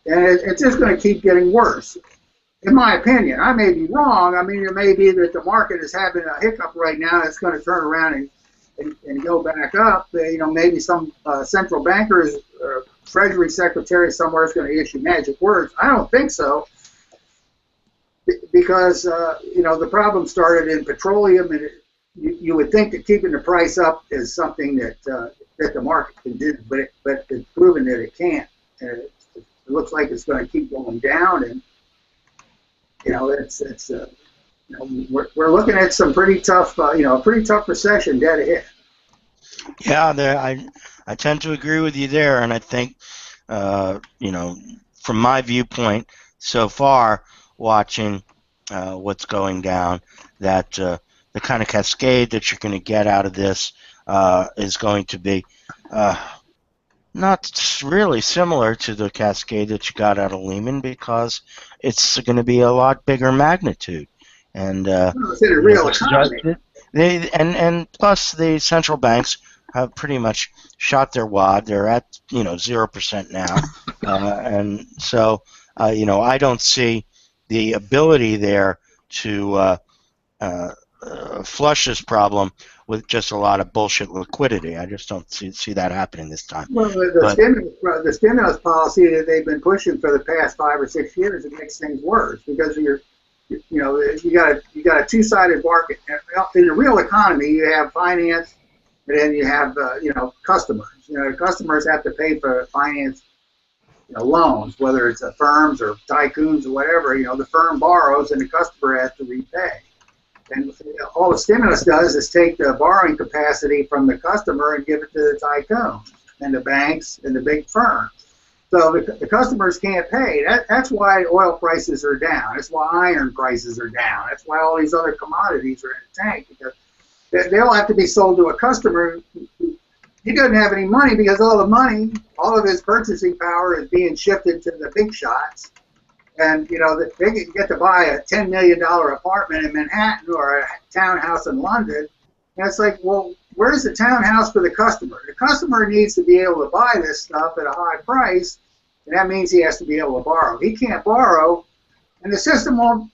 it's just going to keep getting worse. In my opinion, I may be wrong. I mean, it may be that the market is having a hiccup right now. It's going to turn around and go back up. Maybe some central bankers or Treasury Secretary somewhere is going to issue magic words. I don't think so, because the problem started in petroleum, and you would think that keeping the price up is something that the market can do, but it's proven that it can't. And it looks like it's going to keep going down, and we're looking at some pretty tough, a pretty tough recession dead ahead. Yeah, I tend to agree with you there, and I think, from my viewpoint so far, watching what's going down, that the kind of cascade that you're going to get out of this is going to be not really similar to the cascade that you got out of Lehman, because it's going to be a lot bigger magnitude, and It's in a real economy. and plus the central banks have pretty much shot their wad. They're at 0% now, and so I don't see the ability there to flush this problem with just a lot of bullshit liquidity. I just don't see that happening this time. Well, But the stimulus policy that they've been pushing for the past 5 or 6 years, it makes things worse because you got a two-sided market. In the real economy, you have finance, and then you have customers. Customers have to pay for finance loans, whether it's firms or tycoons or whatever. The firm borrows and the customer has to repay. And all the stimulus does is take the borrowing capacity from the customer and give it to the tycoons and the banks and the big firms. So the customers can't pay. That's why oil prices are down. That's why iron prices are down. That's why all these other commodities are in the tank, because they'll have to be sold to a customer. He doesn't have any money because all the money, all of his purchasing power is being shifted to the big shots. And, they can get to buy a $10 million apartment in Manhattan or a townhouse in London. And it's like, well, where's the townhouse for the customer? The customer needs to be able to buy this stuff at a high price, and that means he has to be able to borrow. He can't borrow, and the system won't,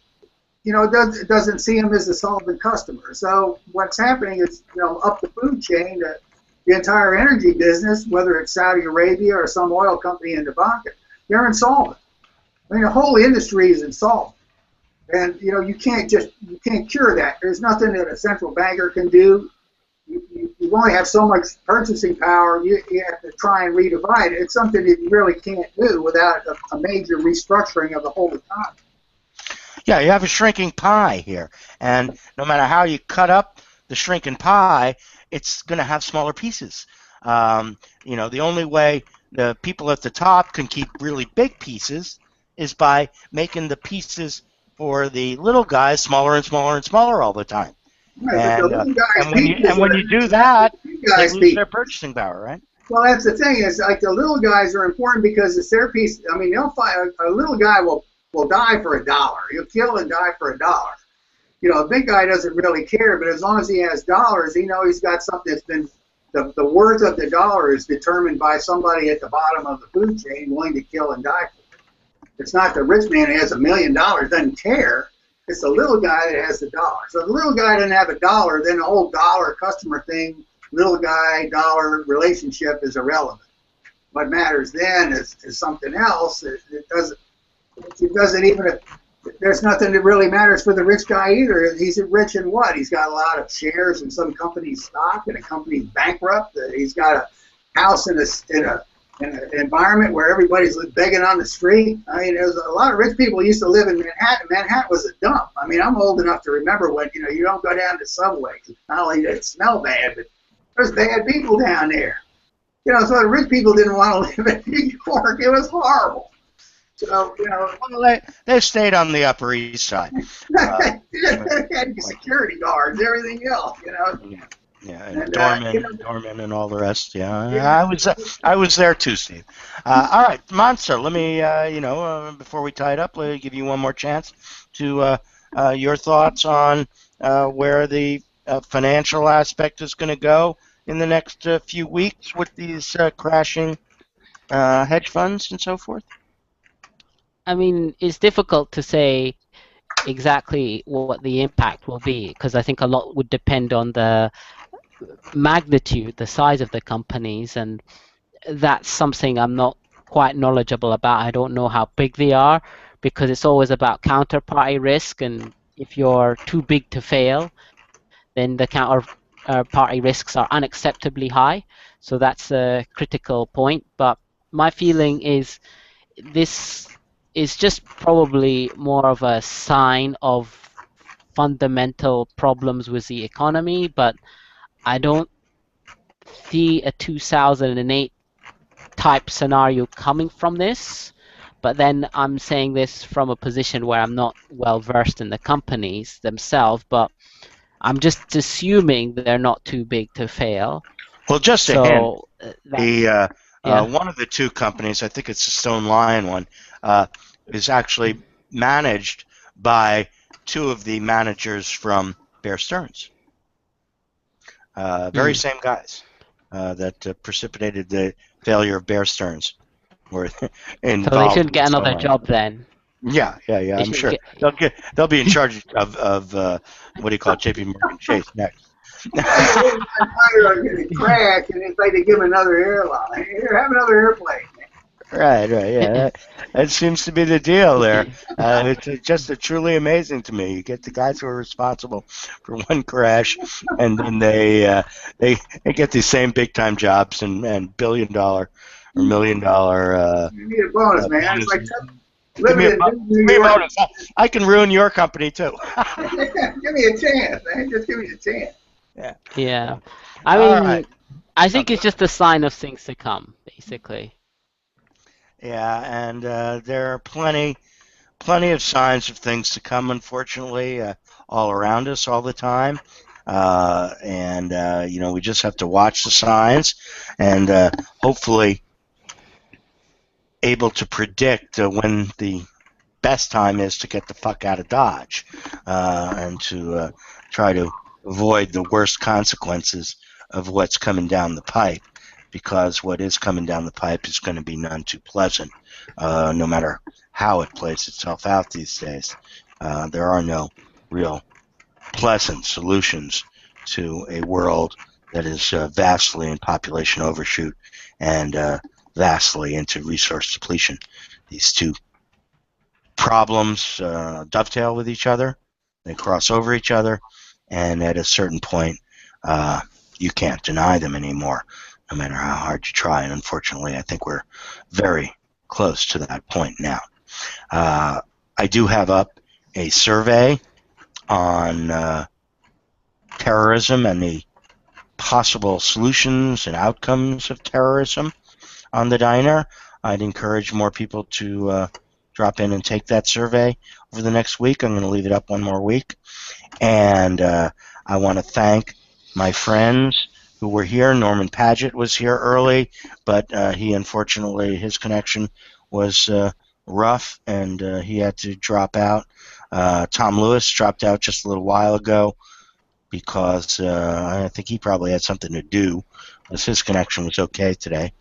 doesn't see him as a solvent customer. So what's happening is, up the food chain, the entire energy business, whether it's Saudi Arabia or some oil company in Nevada, they're insolvent. I mean, the whole industry is insolvent, and you can't cure that. There's nothing that a central banker can do. You only have so much purchasing power. You have to try and redivide it. It's something that you really can't do without a major restructuring of the whole economy. yeah, you have a shrinking pie here, and no matter how you cut up the shrinking pie, it's going to have smaller pieces. The only way the people at the top can keep really big pieces is by making the pieces for the little guys smaller and smaller and smaller all the time. Right, but the little guys When you do that, they lose speak. their purchasing power, right? Well, that's the thing. Is like the little guys are important because it's their piece. I mean, they'll find a little guy will die for $1. He'll kill and die for $1. A big guy doesn't really care, but as long as he has dollars, he's got something that's been the worth of the dollar is determined by somebody at the bottom of the food chain willing to kill and die for it. It's not the rich man who has $1 million doesn't care. It's the little guy that has the dollar. So if the little guy doesn't have $1, then the whole dollar customer thing, little guy dollar relationship is irrelevant. What matters then is something else. It doesn't even. There's nothing that really matters for the rich guy either. He's rich in what? He's got a lot of shares in some company's stock, and a company's bankrupt. He's got a house in an environment where everybody's begging on the street. I mean, there's a lot of rich people used to live in Manhattan. Manhattan was a dump. I mean, I'm old enough to remember when you don't go down to Subway. Not only did it smell bad, but there's bad people down there. So the rich people didn't want to live in New York. It was horrible. So, well, they stayed on the Upper East Side. They had security guards, everything else, Yeah, and doorman, and all the rest. Yeah, I was there too, Steve. All right, Monster. Let me, before we tie it up, let me give you one more chance to your thoughts on where the financial aspect is going to go in the next few weeks with these crashing hedge funds and so forth. I mean, it's difficult to say exactly what the impact will be because I think a lot would depend on the magnitude, the size of the companies, and that's something I'm not quite knowledgeable about. I don't know how big they are because it's always about counterparty risk, and if you're too big to fail, then the counterparty risks are unacceptably high. So that's a critical point. But my feeling is this is just probably more of a sign of fundamental problems with the economy, but I don't see a 2008 type scenario coming from this. But then I'm saying this from a position where I'm not well versed in the companies themselves, but I'm just assuming they're not too big to fail. Well, just a hint. Yeah. One of the two companies, I think it's the Stone Lion one, is actually managed by two of the managers from Bear Stearns. Very same guys that precipitated the failure of Bear Stearns were involved. So they shouldn't get another job then. Yeah. They I'm should sure get. they'll be in charge of what do you call it, J.P. Morgan Chase next. Well, the reason I'm tired of getting crashed, and it's like they give another airline. Here, have another airplane. Right. Yeah, that seems to be the deal there. It's just truly amazing to me. You get the guys who are responsible for one crash, and then they get these same big time jobs and $1 billion or $1 million You need a bonus, man. It's like bonuses. Give me living a in New give me a York. bonus. I can ruin your company too. Give me a chance, man. Just give me a chance. Yeah. Yeah. So, I all right. mean, I Oh, think go it's ahead. just a sign of things to come, basically. Yeah, and there are plenty of signs of things to come, unfortunately, all around us all the time. And we just have to watch the signs and hopefully able to predict when the best time is to get the fuck out of Dodge and to try to avoid the worst consequences of what's coming down the pipe, because what is coming down the pipe is going to be none too pleasant, no matter how it plays itself out these days. There are no real pleasant solutions to a world that is vastly in population overshoot and vastly into resource depletion. These two problems dovetail with each other, they cross over each other, and at a certain point, uh, you can't deny them anymore, no matter how hard you try. And unfortunately, I think we're very close to that point now. Uh, I do have up a survey on terrorism and the possible solutions and outcomes of terrorism on the diner. I'd encourage more people to drop in and take that survey over the next week. I'm going to leave it up one more week. And I want to thank my friends who were here. Norman Paget was here early, but he unfortunately, his connection was rough and he had to drop out. Tom Lewis dropped out just a little while ago because I think he probably had something to do, because his connection was okay today.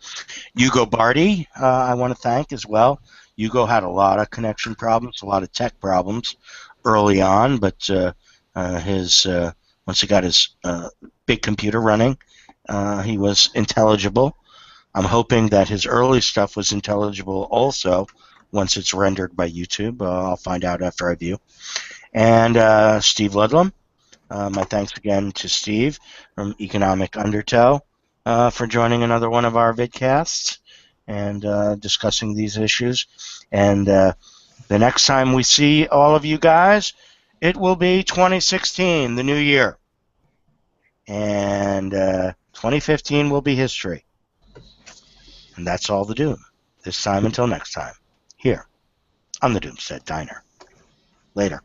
Hugo Barty, I want to thank as well. Hugo had a lot of connection problems, a lot of tech problems early on, but his once he got his big computer running, he was intelligible. I'm hoping that his early stuff was intelligible also once it's rendered by YouTube. I'll find out after I view. And Steve Ludlam. My thanks again to Steve from Economic Undertow for joining another one of our vidcasts and discussing these issues. And the next time we see all of you guys, it will be 2016, the new year. And 2015 will be history. And that's all the Doom. This time until next time, here on the Doomstead Diner. Later.